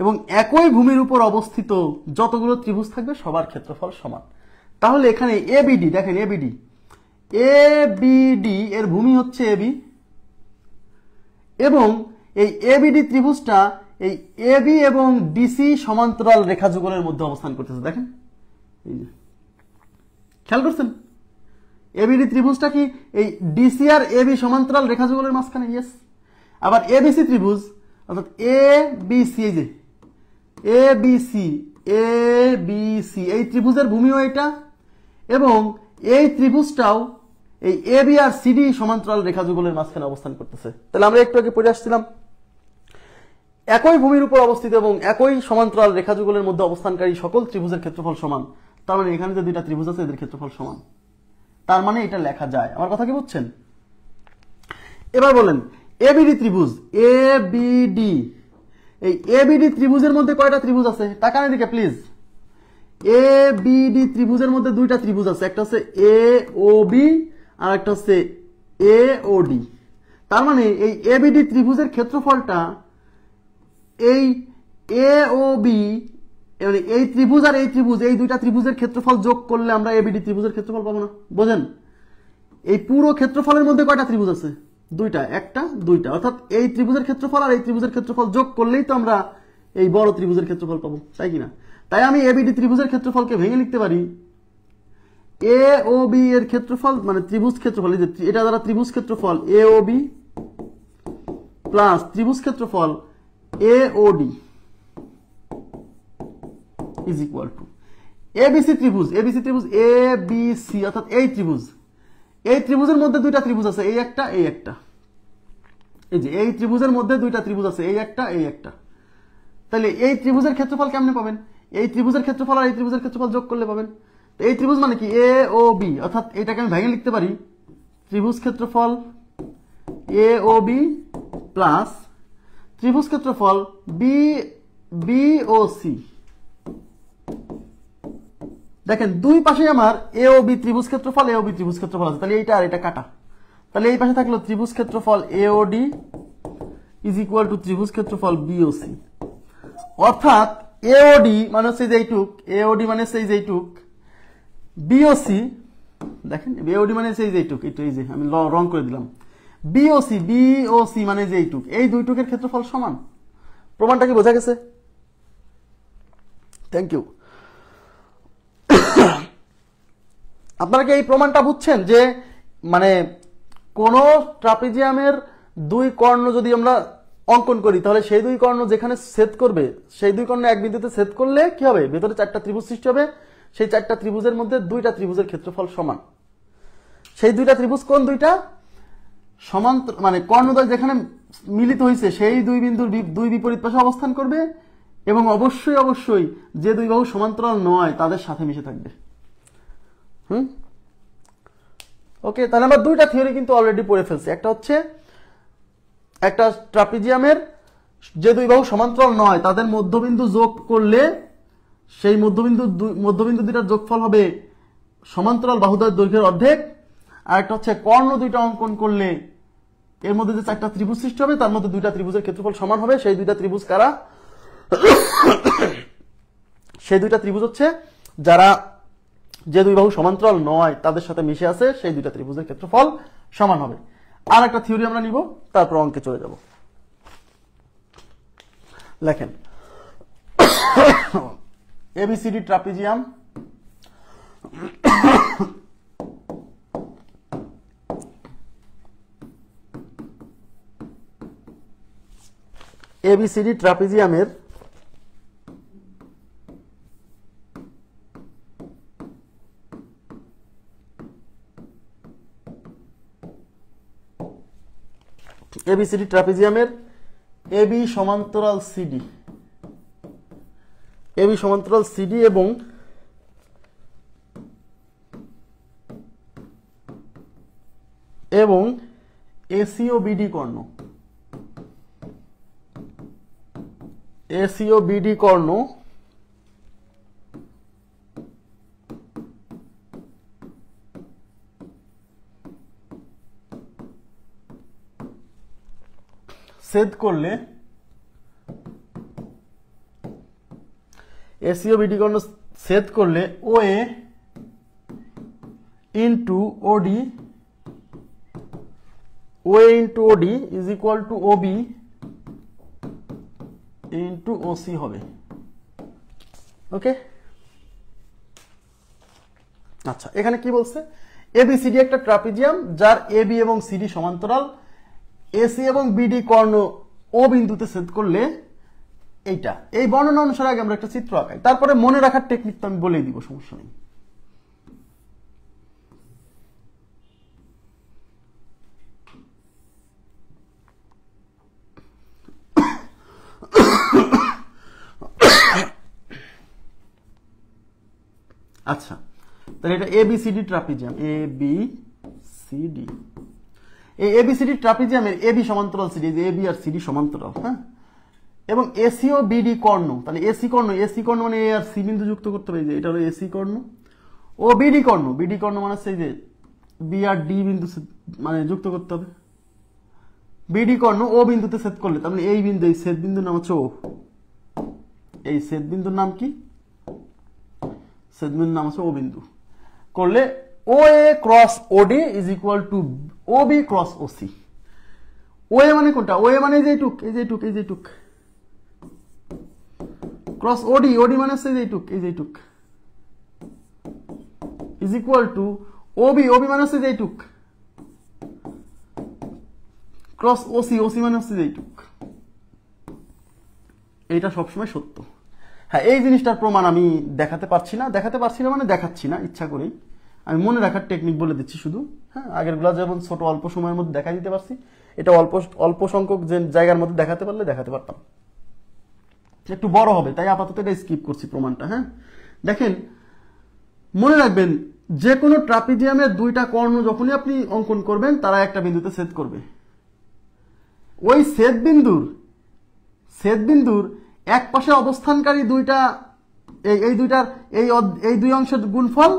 এবং একই ভূমির উপর অবস্থিত যতগুলো ত্রিভুজ থাকবে সবার ক্ষেত্রফল সমান। তাহলে এখানে এবিডি, দেখেন এবিডি এর ভূমি হচ্ছে এবি এবং এই এবিডি ত্রিভুজটা এই এবি এবং ডিসি সমান্তরাল রেখা যুগলের মধ্যে অবস্থান করতেছে। দেখেন এই যে খেয়াল করছেন এবিডি ত্রিভুজটা কি এই ডিসি আর এবি সমান্তরাল রেখা যুগলের মাঝখানে। ইয়েস। আবার এবিসি ত্রিভুজ অর্থাৎ এবিসি, এই যে এবিসি এই ত্রিভুজের ভূমিও এটা এবং এই ত্রিভুজটাও এই এবি আর সিডি সমান্তরাল রেখা যুগলের মাঝখানে অবস্থান করতেছে। তাহলে আমরা একটু আগে পড়ে আসছিলাম একই ভূমির উপর অবস্থিত এবং একই সমান্তরাল রেখা যুগলের মধ্যে অবস্থানকারী সকল ত্রিভুজের ক্ষেত্রফল সমান। তার মানে এখানে যে দুইটা ত্রিভুজ আছে এদের ক্ষেত্রফল সমান, তার মানে এটা লেখা যায়। আমার কথা কি বুঝছেন? এবার বলেন এবিডি ত্রিভুজ এবিডি, এই এবিডি ত্রিভুজের মধ্যে কয়টা ত্রিভুজ আছে? তাকান এদিকে প্লিজ। এবিডি ত্রিভুজের মধ্যে দুইটা ত্রিভুজ আছে, একটা হচ্ছে এ ও বি আর একটা হচ্ছে এ ও ডি। তার মানে এই এবিডি ত্রিভুজের ক্ষেত্রফলটা এই এ ও বি মানে এই ত্রিভুজ আর এই ত্রিভুজ, এই দুইটা ত্রিভুজের ক্ষেত্রফল যোগ করলে আমরা এবিডি ত্রিভুজের ক্ষেত্রফল পাবো না? বোঝেন? এই পুরো ক্ষেত্রফলের মধ্যে কয়টা ত্রিভুজ আছে? দুইটা, একটা দুইটা, অর্থাৎ এই ত্রিভুজের ক্ষেত্রফল আর এই ত্রিভুজের ক্ষেত্রফল যোগ করলেই তো আমরা এই বড় ত্রিভুজের ক্ষেত্রফল পাবো, তাই কিনা? তাই আমি এবিডি ত্রিভুজের ক্ষেত্রফলকে ভেঙে লিখতে পারি এ ও বি এর ক্ষেত্রফল মানে ত্রিভুজ ক্ষেত্রফল, এটা দ্বারা ত্রিভুজ ক্ষেত্রফল এ ও বি প্লাস ত্রিভুজ ক্ষেত্রফল A O D is equal to ABC ত্রিভুজ এ বি সি, অর্থাৎ এই ত্রিভুজের মধ্যে দুইটা ত্রিভুজ আছে, এই একটা এই একটা, এই যে এই ত্রিভুজের মধ্যে দুইটা ত্রিভুজ আছে, এই একটা এই একটা। তাহলে এই ত্রিভুজের ক্ষেত্রফল কেমনে পাবেন? এই ত্রিভুজের ক্ষেত্রফল আর এই ত্রিভুজের ক্ষেত্রফল যোগ করলে পাবেন। তো এই ত্রিভুজ মানে কি এ ও বি, অর্থাৎ এটাকে আমি ভেঙে লিখতে পারি ত্রিভুজ ক্ষেত্রফল এ ও বি প্লাস ত্রিভুজ ক্ষেত্রফল বি ও সি। দেখেন দুই পাশে আমার এ ও বি ত্রিভুজ ক্ষেত্রফল আছে, তাহলে এইটা আর এটা কাটা, তাহলে এই পাশে থাকলো ত্রিভুজ ক্ষেত্রফল A O D is equal to ত্রিভুজ ক্ষেত্রফল বি ও সি। অর্থাৎ এ ও ডি মানে হচ্ছে এইটুক, বি ও সি, দেখেন এ ও ডি মানে হচ্ছে এইটুক, এই যে আমি রং করে দিলাম, বি ও সি মানে যে এইটুক, এই দুইটুকের ক্ষেত্রফল সমান। প্রমাণটা কি বোঝা গেছে? Thank you. আপনারা কি এই প্রমাণটা বুঝছেন যে মানে কোন ট্রাপিজিয়ামের দুই কর্ণ যদি আমরা অঙ্কন করি তাহলে সেই দুই কর্ণ যেখানে ছেদ করবে সেই দুই কর্ণ এক বিন্দুতে ছেদ করলে কি হবে? ভেতরে চারটা ত্রিভুজ সৃষ্টি হবে, সেই চারটা ত্রিভুজের মধ্যে দুইটা ত্রিভুজের ক্ষেত্রফল সমান। সেই দুইটা ত্রিভুজ কোন দুইটা? সমান্তর মানে কর্ণদ্বয় যেখানে মিলিত হয়েছে সেই দুই বিন্দুর দুই বিপরীত পাশে অবস্থান করবে এবং অবশ্যই যে দুই বাহু সমান্তরাল নয় তাদের সাথে মিশে থাকবে। ওকে, তাহলে আমরা দুইটা থিওরি কিন্তু অলরেডি পড়ে ফেলছি। একটা হচ্ছে একটা ট্রাপিজিয়ামের যে দুই বাহু সমান্তরাল নয় তাদের মধ্যবিন্দু যোগ করলে সেই মধ্যবিন্দু দুইটার যোগফল হবে সমান্তরাল বাহুদ্বয়ের দৈর্ঘ্যের অর্ধেক। আর একটা হচ্ছে কর্ণ দুইটা অঙ্কন করলে এর মধ্যে যে চারটা ত্রিভুজ সৃষ্টি হবে তার মধ্যে দুইটা ত্রিভুজের ক্ষেত্রফল সমান হবে। সেই দুইটা ত্রিভুজ কারা? সেই দুইটা ত্রিভুজ হচ্ছে যারা যে দুই বাহু সমান্তরাল নয় তাদের সাথে মিশে আছে, সেই দুইটা ত্রিভুজের ক্ষেত্রফল সমান হবে। আর একটা থিওরি আমরা নিব, তারপর অঙ্কে চলে যাব। লেখেন এবিসিডি ট্রাপিজিয়াম ট্রাপিজিয়ামের এবি সমান্তরাল সিডি এবং এসিও বিডি কর্ণ ছেদ করলে এসি ও বিডি কর্ণ ছেদ করলে O A into OD is equal to OB into OC হবে। ওকে, আচ্ছা এখানে কি বলছে, এবিসিডি একটা ট্রাপিজিয়াম যার এবি এবং সিডি সমান্তরাল, এসি এবং বিডি কর্ণ ও বিন্দুতে ছেদ করলে এইটা, এই বর্ণনা অনুসারে আগে আমরা একটা চিত্র আঁকাই, তারপরে মনে রাখার টেকনিক তো আমি বলেই দিব, সমস্যা নেই। আচ্ছা, তাহলে এটা এবিসিডি ট্রাপিজিয়াম, এবিসিডি, এই এবিসিডি ট্রাপিজিয়ামের এবি সমান্তরাল সিডি, এবি আর সিডি সমান্তরাল, হ্যাঁ, এবং এসি ও বিডি কর্ণ, তাহলে এসি কর্ণ মানে এ আর সি বিন্দু যুক্ত করতে হবে, যে এটা হলো এসি কর্ণ, ও বিডি কর্ণ মানে সেই যে বি আর ডি বিন্দু মানে যুক্ত করতে হবে, বিডি কর্ণ ও বিন্দুতে ছেদ করলে, তার মানে এই বিন্দু, এই ছেদ বিন্দুর নাম হচ্ছে ও, এই ছেদ বিন্দুর নাম কি, ছেদ বিন্দুর নাম হচ্ছে ও বিন্দু, করলে O A cross OD is equal to O B cross OC. O A মানে কোনটা, ও এ মানে এই যে এইটুক, ক্রস ওডি মানে হচ্ছে এই যে এইটুক, ইজ ইকুয়াল টু ওবি মানে হচ্ছে যে এইটুক, ক্রস ওসি মানে হচ্ছে যে এইটুক। এইটা সবসময় সত্য। হ্যাঁ, এই জিনিসটার প্রমাণ আমি দেখাতে পারছি না মানে দেখাচ্ছি না ইচ্ছা করেই, আমি মনে রাখার টেকনিক বলে দিচ্ছি শুধু। হ্যাঁ, আগেরগুলো যেমন ছোট অল্প সময়ের মধ্যে দেখা দিতে পারছি, এটা অল্প সংখ্যক যে জায়গার মধ্যে দেখাতে পারলে দেখাতে পারতাম, একটু বড় হবে, তাই আপাতত এটা স্কিপ করছি প্রমাণটা। হ্যাঁ, দেখেন মনে রাখবেন, যে কোনো ট্রাপিজিয়ামের দুইটা কর্ণ যখনই আপনি অঙ্কন করবেন তারা একটা বিন্দুতে ছেদ করবে। ওই ছেদ বিন্দুর এক পাশে অবস্থানকারী দুইটা, এই দুই অংশের গুণফল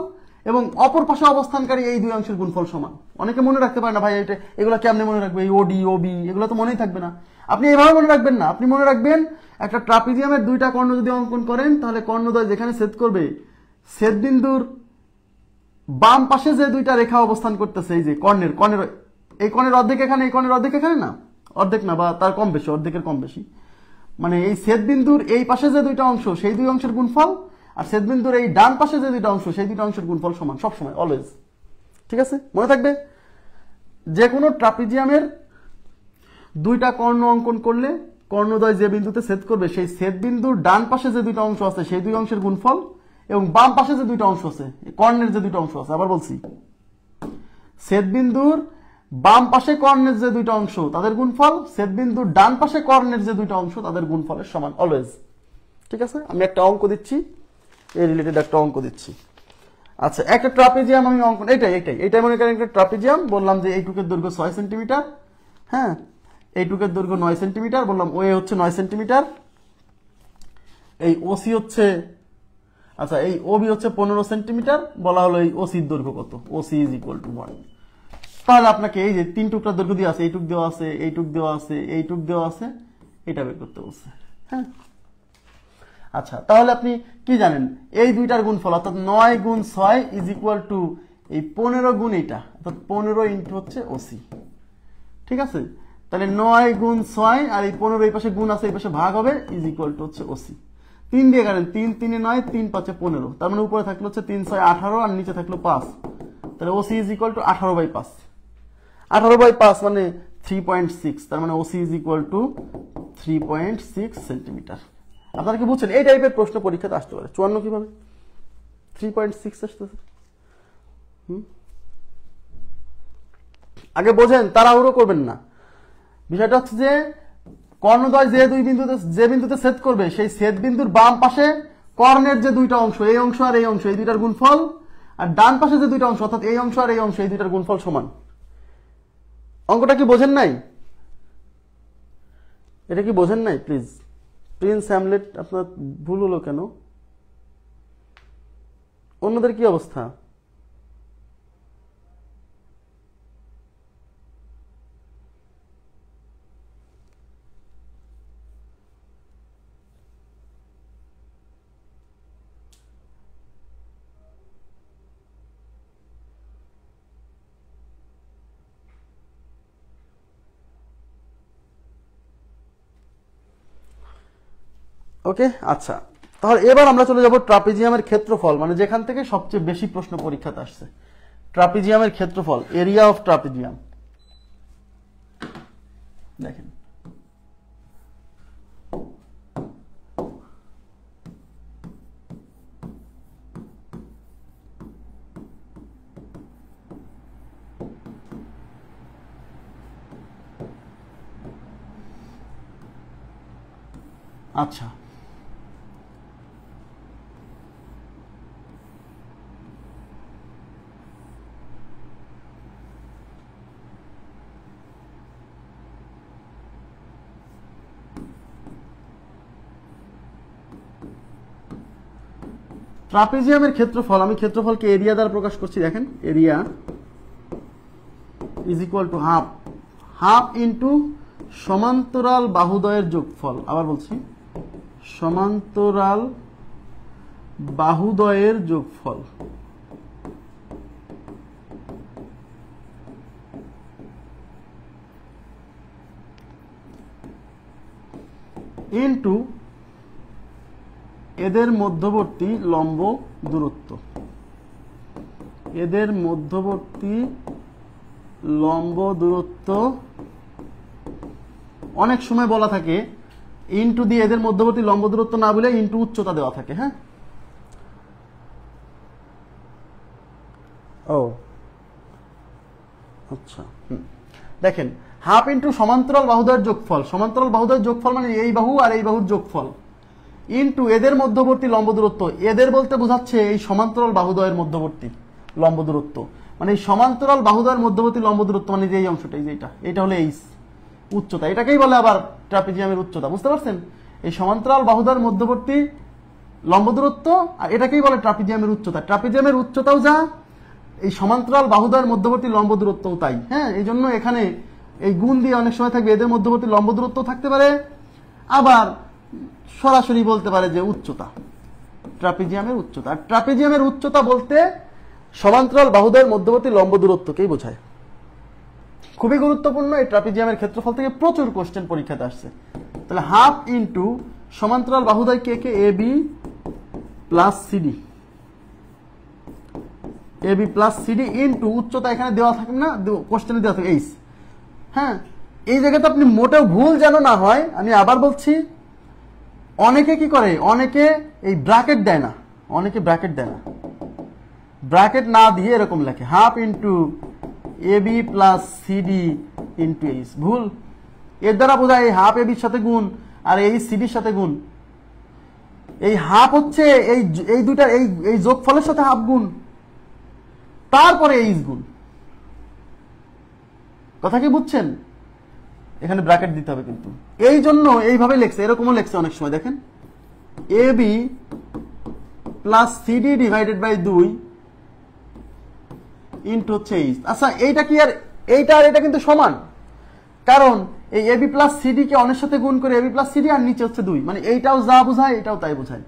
এবং অপর পাশে অবস্থানকারী এই দুই অংশের গুণফল সমান। অনেকে মনে রাখতে পারে না, ভাই এগুলো কেমনে মনে রাখবে, এই ওডি ওবি এগুলো তো মনেই থাকবে না। আপনি এভাবে মনে রাখবেন না, আপনি মনে রাখবেন একটা ট্রাপিজিয়ামের দুইটা কর্ণ যদি অঙ্কন করেন, তাহলে কর্ণদ্বয় যেখানে ছেদ করবে, ছেদ বিন্দুর বাম পাশে যে দুইটা রেখা অবস্থান করতেছে, এই যে এই কর্ণের অর্ধেক এখানে, এই কর্ণের অর্ধেক এখানে, না অর্ধেক না, বা তার কম বেশি, অর্ধেকের কম বেশি, মানে এই ছেদ বিন্দুর এই পাশে যে দুইটা অংশ সেই দুই অংশের গুণফল, আর ছেদ বিন্দুর এই ডান পাশে যে দুইটা অংশ সেই দুইটা অংশের গুণফল সমান, সবসময়, অলওয়েজ। ঠিক আছে, মনে থাকবে। যে কোনো ট্রাপিজিয়ামের দুইটা কর্ণ অঙ্কন করলে কর্ণদ্বয় যে বিন্দুতে ছেদ করবে সেই ছেদ বিন্দুর ডান পাশে যে দুইটা অংশ আছে সেই দুই অংশের গুণফল, এবং বাম পাশে যে দুইটা অংশ আছে, কর্ণের যে দুইটা অংশ আছে, আবার বলছি, ছেদ বিন্দুর বাম পাশে কর্ণের যে দুইটা অংশ তাদের গুণফল, ছেদ বিন্দুর ডান পাশে কর্ণের যে দুইটা অংশ তাদের গুণফলের সমান, অলওয়েজ। ঠিক আছে, আমি একটা অঙ্ক দিচ্ছি, এই রিলেটেড একটা অঙ্ক দিচ্ছি। আচ্ছা, একটা ট্রাপিজিয়াম আমি অঙ্কন, এইটাই মনে করেন একটা ট্রাপিজিয়াম, বললাম যে এইটুকের দৈর্ঘ্য 6 সেন্টিমিটার, হ্যাঁ, এইটুকের দৈর্ঘ্য 9 সেন্টিমিটার, বললাম ওয়ে হচ্ছে 9 সেন্টিমিটার, এই ওসি হচ্ছে, আচ্ছা এই ওবি হচ্ছে 15 সেন্টিমিটার, বলা হলো এই ওসির দৈর্ঘ্য কত, ওসি ইজ ইকুয়াল টু 1। তাহলে আপনাকে এই যে 3 টুকরা দৈর্ঘ্য দিয়ে আছে, এইটুক দেওয়া আছে, এইটুক দেওয়া আছে, এইটুক দেওয়া আছে, এটা বের করতে বলছে। হ্যাঁ, আচ্ছা তাহলে আপনি কি জানেন, এই দুইটার গুণফল অর্থাৎ 9 গুণ 6 ইজ ইকুয়াল টু এই 15 গুণ এইটা, অর্থাৎ 15 ইন্টু হচ্ছে ওসি। ঠিক আছে, তাহলে 9 গুণ 6 আর এই 15 এই পাশে গুণ আছে, এই পাশে ভাগ হবে, ইজ ইকুয়াল টু হচ্ছে ওসি। 3 দিয়ে গেলেন, 3 3 9, 3 5 15, তার মানে উপরে থাকলো হচ্ছে 3 6 18 আর নিচে থাকলো 5, তাহলে ওসি ইজ ইকুয়াল টু 18/5, 18/5 মানে 3.6, তার মানে OC is equal two 3.6 centimetre. আপনারা কি বুঝছেন, এই টাইপের প্রশ্ন পরীক্ষাতে আসতে পারে। 54 কিভাবে 3.6 আসতেছে, আগে বোঝেন, তাড়াহুড়ো করবেন না। বিষয়টা হচ্ছে যে কর্ণদ্বয় যে বিন্দুতে ছেদ করবে সেই ছেদ বিন্দুর বাম পাশে কর্ণের যে দুইটা অংশ, এই অংশ আর এই অংশ, এই দুইটার গুণফল, আর ডান পাশে যে দুইটা অংশ অর্থাৎ এই অংশ আর এই অংশ, এই দুইটার গুণফল সমান। অঙ্কটা কি বোঝেন নাই? এটা কি বোঝেন নাই? প্রিন্স হ্যামলেট, আপনার ভুল হলো কেন? অন্যদের কি অবস্থা? ওকে, আচ্ছা তাহলে এবার আমরা চলে যাব ট্রাপিজিয়ামের ক্ষেত্রফল, মানে যেখান থেকে সবচেয়ে বেশি প্রশ্ন পরীক্ষাতে আসছে। ট্রাপিজিয়ামের ক্ষেত্রফল, এরিয়া অফ ট্রাপিজিয়াম। দেখেন আচ্ছা ট্রাপিজিয়ামের ক্ষেত্রফল, আমি ক্ষেত্রফলকে এরিয়া দ্বারা প্রকাশ করছি। দেখেন area is equal to half, half into সমান্তরাল বাহুদ্বয়ের যোগফল। আবার বলছি, সমান্তরাল বাহুদ্বয়ের যোগফল ইন্টু এদের মধ্যবর্তী লম্ব দূরত্ব, এদের মধ্যবর্তী লম্ব দূরত্ব। অনেক সময় বলা থাকে ইন্টু দিয়ে এদের মধ্যবর্তী লম্ব দূরত্ব না বলে ইন্টু উচ্চতা দেওয়া থাকে। হ্যাঁ, ও আচ্ছা, দেখেন হাফ ইন্টু সমান্তরাল বাহুদ্বয়ের যোগফল, সমান্তরাল বাহুদ্বয়ের যোগফল মানে এই বাহু আর এই বাহুর যোগফল, ইন্টু এদের মধ্যবর্তী লম্ব দূরত্ব। এদের বলতে বোঝাচ্ছে এই সমান্তরাল বাহুদ্বয়ের মধ্যবর্তী লম্ব দূরত্ব, মানে এই সমান্তরাল বাহুদ্বয়ের মধ্যবর্তী লম্ব দূরত্ব মানে যে এই অংশটা, এটা হলো এইচ, উচ্চতা। এটাকেই বলে আবার ট্রাপিজিয়ামের উচ্চতা। বুঝতে পারছেন? এই সমান্তরাল বাহুদ্বয়ের মধ্যবর্তী লম্ব দূরত্ব আর এটাকেই বলে ট্রাপিজিয়ামের উচ্চতা। ট্রাপিজিয়ামের উচ্চতাও যা, এই সমান্তরাল বাহুদ্বয়ের মধ্যবর্তী লম্ব দূরত্বও তাই। হ্যাঁ, এই জন্য এখানে এই গুণ দিয়ে অনেক সময় থাকবে এদের মধ্যবর্তী লম্ব দূরত্ব থাকতে পারে, আবার সরাসরি বলতে পারে যে উচ্চতা, ট্রাপিজিয়ামের উচ্চতা। আর ট্রাপিজিয়ামের উচ্চতা বলতে সমান্তরাল বাহুদ্বয়ের মধ্যবর্তী লম্ব দূরত্বকেই বোঝায়। খুবই গুরুত্বপূর্ণ, এই ট্রাপিজিয়ামের ক্ষেত্রফল থেকে প্রচুর কোশ্চেন পরীক্ষাতে আসছে। তাহলে হাফ ইন্টু সমান্তরাল বাহুদ্বয় কে কে, এ বি প্লাস সিডি, এ বি প্লাস সিডি ইন্টু উচ্চতা এখানে দেওয়া থাকে না, কোশ্চেনে দেওয়া থাকে এইচ। হ্যাঁ, এই জায়গাতে আপনি মোটেও ভুল যেন না হয়, আমি আবার বলছি, অনেকে কি করে, অনেকে এই ব্র্যাকেট দেয় না, অনেকে ব্র্যাকেট দেয় না, ব্র্যাকেট না দিয়ে এরকম লেখে half into A B plus CD into H. ভুল। এর দ্বারা বোঝায় এই হাফ এ বির সাথে গুণ আর এই সিডির সাথে গুণ। এই হাফ হচ্ছে এই দুইটার এই যোগফলের সাথে হাফ গুণ, তারপরে এইচ গুণ। কথা কি বুঝছেন? এখানে ব্র্যাকেট দিতে হবে কিন্তু। এই জন্য এইভাবে লেখছে, এরকমও লেখছে অনেক সময়। দেখেন A B plus CD divided by 2 into হচ্ছে এইচ। আচ্ছা, এইটা কি আর এইটা আর এটা কিন্তু সমান, কারণ এই এ বি প্লাস সিডি কে অনেক সাথে গুণ করে এ বি প্লাস সিডি আর নিচে হচ্ছে 2, মানে এইটাও যা বোঝায় এটাও তাই বোঝায়,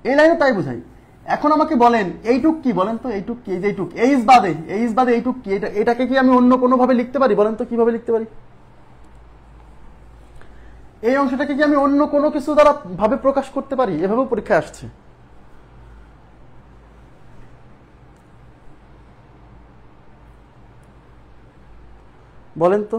এই লাইনে তাই বোঝায়। এখন আমাকে বলেন এইটুক কি, বলেন তো এইটুক কি, এই যে এইটুক, এইচ বাদে এইটুক কি, এটাকে কি আমি অন্য কোনো ভাবে লিখতে পারি? বলেন তো কিভাবে লিখতে পারি? এই অংশটাকে কি আমি অন্য কোনো কিছু দ্বারা ভাবে প্রকাশ করতে পারি? এভাবেও পরীক্ষায় আসছে। বলেন তো।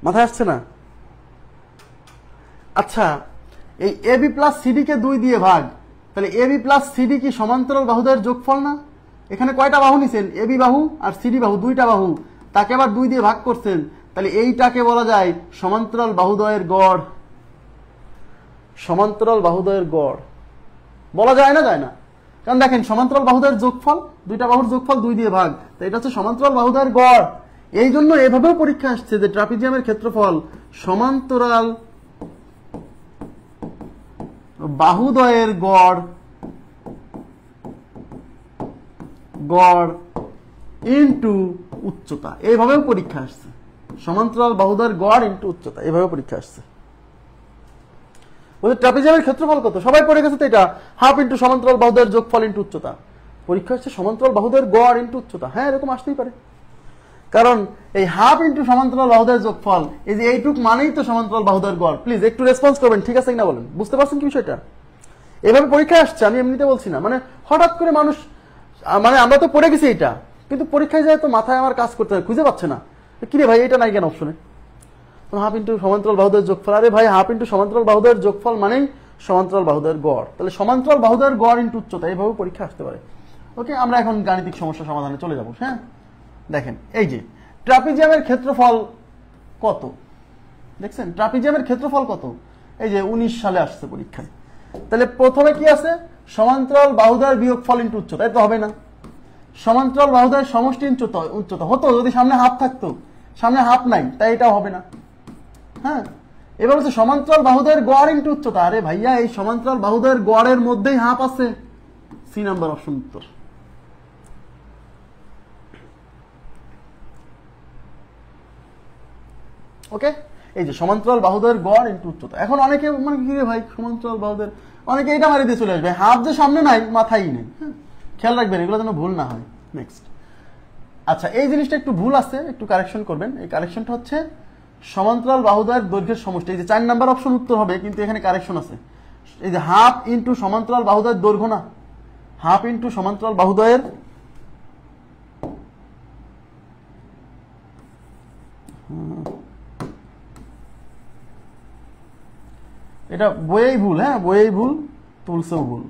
মাথায় আসছে না? আচ্ছা, এই এ বি প্লাস সিডি কে 2 দিয়ে ভাগ, তাহলে এ বি প্লাস সিডি কি সমান্তরাল বাহুদ্বয়ের যোগফল না? এখানে কয়টা বাহু নিছেন? এ বি বাহু আর সিডি বাহু, দুইটা বাহু, তাকে আবার 2 দিয়ে ভাগ করছেন, তাহলে এইটাকে বলা যায় সমান্তরাল বাহুদ্বয়ের গড়। সমান্তরাল বাহুদ্বয়ের গড় বলা যায় না? যায় না, কারণ দেখেন সমান্তরাল বাহুদ্বয়ের যোগফল, দুইটা বাহুর যোগফল 2 দিয়ে ভাগ, তো এটা হচ্ছে সমান্তরাল বাহুদ্বয়ের গড়। এই জন্য এভাবেও পরীক্ষা আসছে যে ট্রাপিজিয়ামের ক্ষেত্রফল সমান্তরাল বাহুদ্বয়ের গড় ইন্টু উচ্চতা, এইভাবেও পরীক্ষা আসছে। সমান্তরাল বাহুদ্বয়ের গড় ইন্টু উচ্চতা, এইভাবে পরীক্ষা আসছে। ওই ট্রাপিজিয়ামের ক্ষেত্রফল কত সবাই পড়ে গেছে তো, এটা হাফ ইন্টু সমান্তরাল বাহুদের যোগফল ইন্টু উচ্চতা। পরীক্ষা হচ্ছে সমান্তরাল বাহুদের গড় ইন্টু উচ্চতা, হ্যাঁ এরকম আসতেই পারে, কারণ এই হাফ ইন্টু সমান্তরাল বাহুদের যোগফল, এই যে এইটুক মানেই তো সমান্তরাল বাহুদের গড়। প্লিজ একটু রেসপন্স করবেন, ঠিক আছে কিনা বলেন, বুঝতে পারছেন কি বিষয়টা? এভাবে পরীক্ষায় আসছে, আমি এমনিতে বলছি না, মানে হঠাৎ করে মানুষ, মানে আমরা তো পড়ে গেছি এটা, কিন্তু পরীক্ষায় যায় তো মাথায় আমার কাজ করতে হয়, খুঁজে পাচ্ছে না, কিরে ভাই এটা নাই কেন অপশনে, হাফ ইন্টু সমান্তরাল বাহুদের যোগফল। আরে ভাই হাফ ইন্টু সমান্তরাল বাহুদের যোগফল মানেই সমান্তরাল বাহুদের গড়, তাহলে সমান্তরাল বাহুদের গড় ইন্টু উচ্চতা, এইভাবে পরীক্ষা আসতে পারে। ওকে, আমরা এখন গাণিতিক সমস্যা সমাধানে চলে যাব। হ্যাঁ দেখেন, এই যে ট্রাপিজিয়ামের ক্ষেত্রফল কত দেখছেন, ট্রাপিজিয়ামের ক্ষেত্রফল কত, এই যে 19 সালে আসছে পরীক্ষায়। তাহলে প্রথমে কি আছে, সমান্তরাল বাহুদের বিয়োগফল ইন্টু উচ্চতা, এই তো হবে না, সমান্তরাল বাহুদের সমষ্টি উচ্চতা হতো যদি সামনে হাফ থাকতো, সামনে হাফ নাই, তাই এটাও হবে না। হ্যাঁ, এবার হচ্ছে সমান্তরাল বাহুদের গড় ইন্টু উচ্চতা। আরে ভাইয়া এই সমান্তরাল বাহুদের গড়ের মধ্যেই হাফ আছে, সি নাম্বার অপশন উত্তর। ওকে, এই যে সমান্তরাল বাহুদের গড় ইন্টু উচ্চতা। এখন অনেকে মানে কি রে ভাই সমান্তরাল বাহুদের, অনেকে এটা মারি দিয়ে চলে আসবে, হাফ যে সামনে নাই মাথায় নেই। হ্যাঁ, খেয়াল রাখবেন এগুলো যেন ভুল না হয়। নেক্সট, আচ্ছা এই জিনিসটা একটু ভুল আছে, একটু কারেকশন করবেন। এই কারেকশনটা হচ্ছে সমান্তরাল বাহুদের দৈর্ঘ্যের সমষ্টি, এই যে 4 নাম্বার অপশন উত্তর হবে, কিন্তু এখানে কারেকশন আছে, এই যে হাফ ইন্টু সমান্তরাল বাহুদের দৈর্ঘ্য না, হাফ ইন্টু সমান্তরাল বাহুদ্বয়ের এটা বইয়েই ভুল, হ্যাঁ বইয়েই ভুল, তুলছেও ভুল।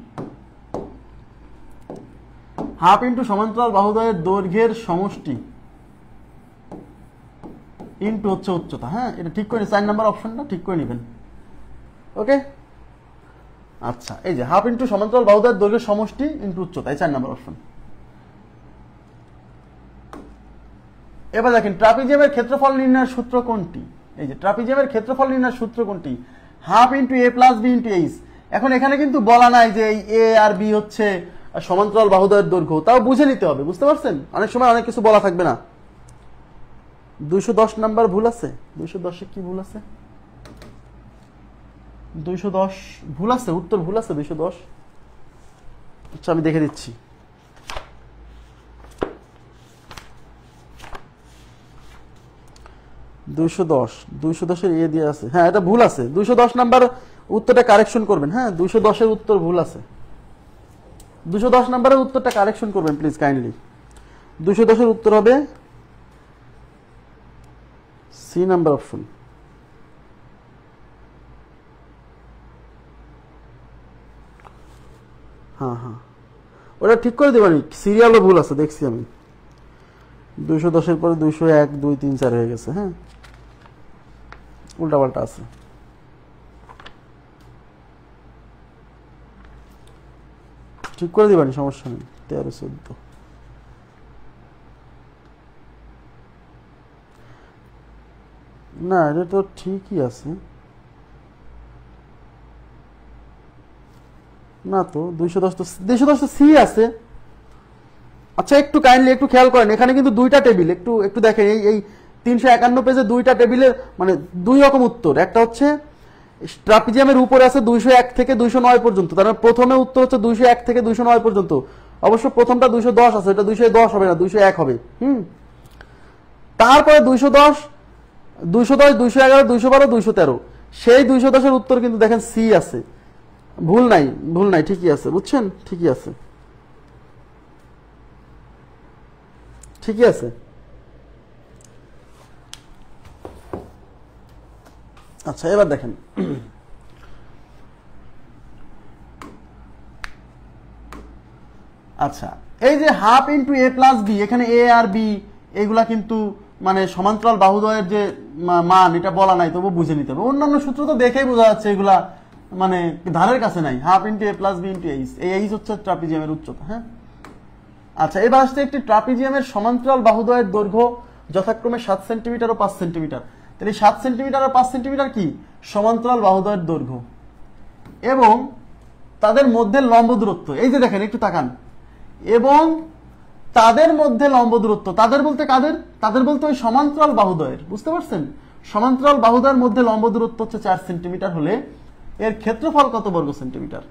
হাফ ইন্টু সমান্তরাল বাহুদ্বয়ের দৈর্ঘ্যের সমষ্টি ইন্টু হচ্ছে উচ্চতা। হ্যাঁ এটা ঠিক করে 4 নাম্বার অপশনটা ঠিক করে নেবেন। ওকে, আচ্ছা এই যে হাফ ইন্টু সমান্তরাল বাহুদ্বয়ের দৈর্ঘ্যের সমষ্টি ইন্টু উচ্চতা, এই 4 নাম্বার অপশন। এবার দেখেন ট্রাপিজিয়ামের ক্ষেত্রফল নির্ণয়ের সূত্র কোনটি, এই যে ট্রাপিজিয়ামের ক্ষেত্রফল নির্ণয়ের সূত্র কোনটি, হাফ ইন্টু এ প্লাস বি ইন্টু এইচ। এখন এখানে কিন্তু বলা নাই যে এই এ আর বি হচ্ছে সমান্তরাল বাহুদ্বয়ের দৈর্ঘ্য, তাও বুঝে নিতে হবে, বুঝতে পারছেন? অনেক সময় অনেক কিছু বলা থাকবে না। 210 নাম্বার ভুল আছে, 210 কি ভুল আছে, 210 ভুল আছে, উত্তর ভুল আছে 210। আচ্ছা আমি দেখে দিচ্ছি, দুইশো দশের এ দিয়ে আছে, হ্যাঁ এটা ভুল আছে, 210 নাম্বার উত্তরটা কারেকশন করবেন। হ্যাঁ 210-এর উত্তর ভুল আছে, 210 নাম্বারের উত্তরটা কারেকশন করবেন প্লিজ কাইন্ডলি। 210-এর উত্তর হবে সি নাম্বার অপশন। হ্যাঁ হ্যাঁ ওটা ঠিক করে দেবানি, সিরিয়ালও ভুল আছে দেখছি আমি, 210-এর পরে 201, 2, 3, 4 হয়ে গেছে। হ্যাঁ উল্টাপাল্টা আছে। ঠিক করে দিবানি, সমস্যা নেই। 13, 14 না এটা তো ঠিকই আছে না তো, 210 তো সি আছে। আচ্ছা একটু কাইন্ডলি একটু খেয়াল করেন, এখানে কিন্তু দুইটা টেবিল, একটু একটু দেখেন, এই 351 পেজে দুইটা টেবিলের মানে দুই রকম উত্তর। একটা হচ্ছে ট্রাপিজিয়ামের উপরে আছে 201 থেকে 209 পর্যন্ত, তার মানে প্রথমে উত্তর হচ্ছে 201 থেকে 209 পর্যন্ত। অবশ্য প্রথমটা 210 আছে, এটা 210 হবে না, 201 হবে। তারপরে 210, 211, 212, 213, সেই 210-এর উত্তর কিন্তু দেখেন সি আছে, ভুল নাই, ভুল নাই, ঠিকই আছে, বুঝছেন? ঠিকই আছে, ঠিকই আছে। আচ্ছা এবার দেখেন, আচ্ছা এই যে হাফ ইন্টু এ প্লাস বি, এখানে এ আর বি এগুলা কিন্তু মানে সমান্তরাল বাহুদ্বয়ের যে মান এটা বলা নাই, তবু বুঝে নিতে হবে। অন্যান্য সূত্র তো দেখেই বোঝা যাচ্ছে এগুলা মানে ধারের কাছে নাই। হাফ ইন্টু এ প্লাস বি ইন্টু এইচ, এই এইচ হচ্ছে ট্রাপিজিয়ামের উচ্চতা। হ্যাঁ আচ্ছা এবার আসছে একটি ট্রাপিজিয়ামের সমান্তরাল বাহুদ্বয়ের দৈর্ঘ্য যথাক্রমে 7 সেন্টিমিটার ও 5 সেন্টিমিটার। তাহলে 7 সেন্টিমিটার আর 5 সেন্টিমিটার কি সমান্তরাল বাহুদ্বয়ের দৈর্ঘ্য, এবং তাদের মধ্যে লম্ব দূরত্ব, এই যে দেখেন একটু তাকান, এবং তাদের মধ্যে লম্ব দূরত্ব, তাদের বলতে কাদের, তাদের বলতে ওই সমান্তরাল বাহুদ্বয়ের, বুঝতে পারছেন? সমান্তরাল বাহুদ্বয়ের মধ্যে লম্ব দূরত্ব হচ্ছে 4 সেন্টিমিটার হলে এর ক্ষেত্রফল কত বর্গ সেন্টিমিটার।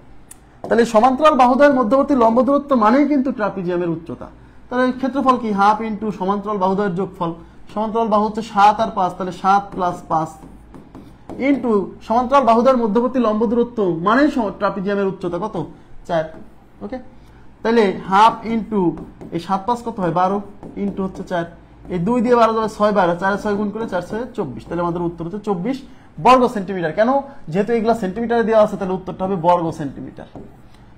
তাহলে সমান্তরাল বাহুদ্বয়ের মধ্যবর্তী লম্ব দূরত্ব মানেই কিন্তু ট্রাপিজিয়ামের উচ্চতা। তাহলে ক্ষেত্রফল কি হাফ ইন্টু সমান্তরাল বাহুদ্বয়ের যোগফল। সমান্তরাল বাহু হচ্ছে 7 আর 5, তাহলে 7 + 5 ইন্টু সমান্তরাল বাহুদ্বয়ের মধ্যবর্তী লম্ব দূরত্ব মানেই ট্রাপিজিয়ামের উচ্চতা কত 4। ওকে, তাহলে হাফ ইন্টু এই 7 5 কত হয় 12 ইন্টু হচ্ছে 4, এই 2 দিয়ে 12 যাবে 6 12, 4 6 গুণ করে 4 6 24। তাহলে আমাদের উত্তর হচ্ছে 24 বর্গ সেন্টিমিটার। কেন? যেহেতু এগুলা সেন্টিমিটারে দেওয়া আছে, তাহলে উত্তরটা হবে বর্গ সেন্টিমিটার।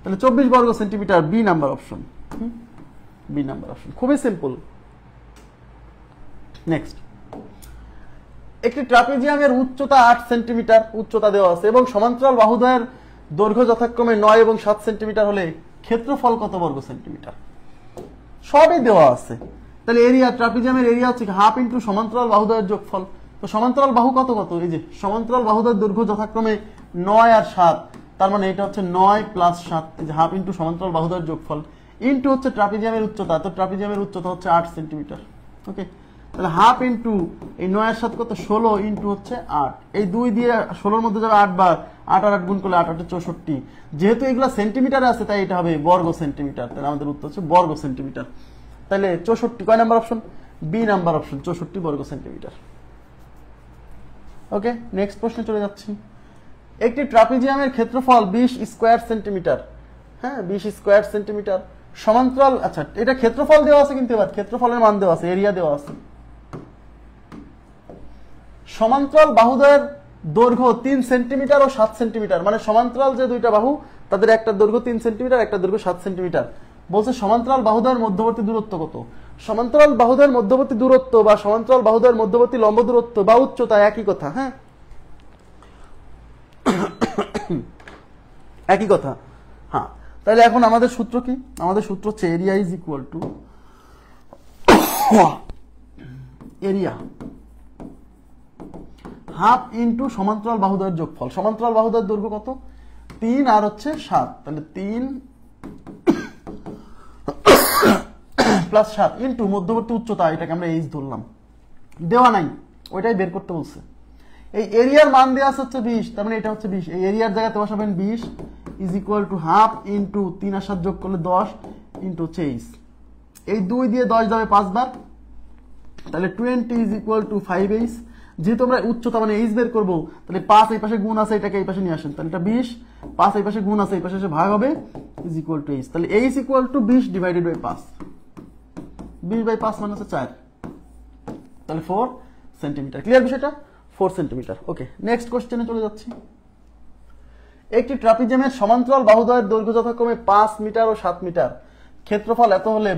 তাহলে 24 বর্গ centimetre, B number option. B number option, খুবই সিম্পল। নেক্সট, একটি ট্রাপিজিয়ামের উচ্চতা 8 সেন্টিমিটার উচ্চতা দেওয়া আছে এবং সমান্তরাল বাহুদ্বয়ের দৈর্ঘ্য যথাক্রমে 9 এবং 7 সেন্টিমিটার হলে ক্ষেত্রফল কত বর্গ সেন্টিমিটার। সবই দেওয়া আছে। তাহলে এরিয়া, ট্রাপিজিয়ামের এরিয়া হচ্ছে হাফ ইন্টু সমান্তরাল বাহুদ্বয়ের যোগফল। তো সমান্তরাল বাহু কত কত, এই যে সমান্তরাল বাহুদ্বয়ের দৈর্ঘ্য যথাক্রমে 9 আর 7, তার মানে এটা হচ্ছে 9 + 7, এই যে হাফ ইন্টু সমান্তরাল বাহুদ্বয়ের যোগফল ইন্টু হচ্ছে ট্রাপিজিয়ামের উচ্চতা। তো ট্রাপিজিয়ামের উচ্চতা হচ্ছে 8 সেন্টিমিটার। ওকে, তাহলে হাফ ইন্টু এই 9 আর 7 কত 16 ইন্টু হচ্ছে 8, এই 2 দিয়ে 16 এর মধ্যে যাবে 8 বার, 8 আর 8 গুণ করলে 8 8 64। যেহেতু এগুলা সেন্টিমিটারে আছে তাই এটা হবে বর্গ সেন্টিমিটার। তাহলে আমাদের উত্তর হচ্ছে বর্গ সেন্টিমিটার। তাহলে 64 কয় number option, B number option, 64 বর্গ সেন্টিমিটার। ওকে, নেক্সট প্রশ্নে চলে যাচ্ছি। একটি ট্রাপিজিয়ামের ক্ষেত্রফল 20 স্কয়ার সেন্টিমিটার। হ্যাঁ, 20 স্কয়ার সেন্টিমিটার সমান্তরাল, আচ্ছা এটা ক্ষেত্রফল দেওয়া আছে, কিন্তু এবার ক্ষেত্রফলের মান দেওয়া আছে, এরিয়া দেওয়া আছে। সমান্তরাল বাহুদ্বয়ের দৈর্ঘ্য 3 সেন্টিমিটার ও 7 সেন্টিমিটার, মানে সমান্তরাল যে দুইটা বাহু তাদের একটা দৈর্ঘ্য 3 সেন্টিমিটার, একটা দৈর্ঘ্য 7 সেন্টিমিটার। বলছে সমান্তরাল বাহুদ্বয়ের মধ্যবর্তী দূরত্ব কত। সমান্তরাল বাহুদ্বয়ের মধ্যবর্তী দূরত্ব বা সমান্তরাল বাহুদ্বয়ের মধ্যবর্তী লম্ব দূরত্ব বা উচ্চতা একই কথা। হ্যাঁ, একই কথা। হ্যাঁ, তাহলে এখন আমাদের সূত্র কি? আমাদের সূত্র হচ্ছে area is equal two area half into সমান্তরাল বাহুদ্বয়ের যোগফল। সমান্তরাল বাহুদ্বয়ের দৈর্ঘ্য কত 3 আর হচ্ছে 7, তাহলে 3 + 7 ইন্টু মধ্যবর্তী উচ্চতা, এটাকে আমরা এইচ ধরলাম, দেওয়া নাই ওইটাই বের করতে বলছে। এই এরিয়ার মান দেওয়া হচ্ছে 20, তার মানে এটা হচ্ছে 20, এই এরিয়ার জায়গাতে বসাবেন 20 is equal to half into 3 আর 7 যোগ করলে 10 ইন্টু হচ্ছে এইচ, এই 2 দিয়ে 10 যাবে 5 বার, তাহলে 20 ইজ ইকুয়াল টু 5h। যেহেতু আমরা উচ্চতা মানে এইচ বের করবো, তাহলে 5 এই পাশে গুণ আছে, এটাকে এই পাশে নিয়ে আসেন, তাহলে এটা 20, 5 এই পাশে গুণ আছে, এই পাশে এসে ভাগ হবে, ইজ ইকুয়াল টু এইচ। তাহলে H equal to 20 divided by 5, 20/5 মানে হচ্ছে 4, তাহলে 4 সেন্টিমিটার। ক্লিয়ার বিষয়টা? 4 সেন্টিমিটার। ওকে, নেক্সট কোশ্চেনে চলে যাচ্ছি। একটি ট্রাপিজিয়ামের সমান্তরাল বাহুদ্বয়ের দৈর্ঘ্য যথাক্রমে 5 মিটার ও 7 মিটার, ক্ষেত্রফল এত হলে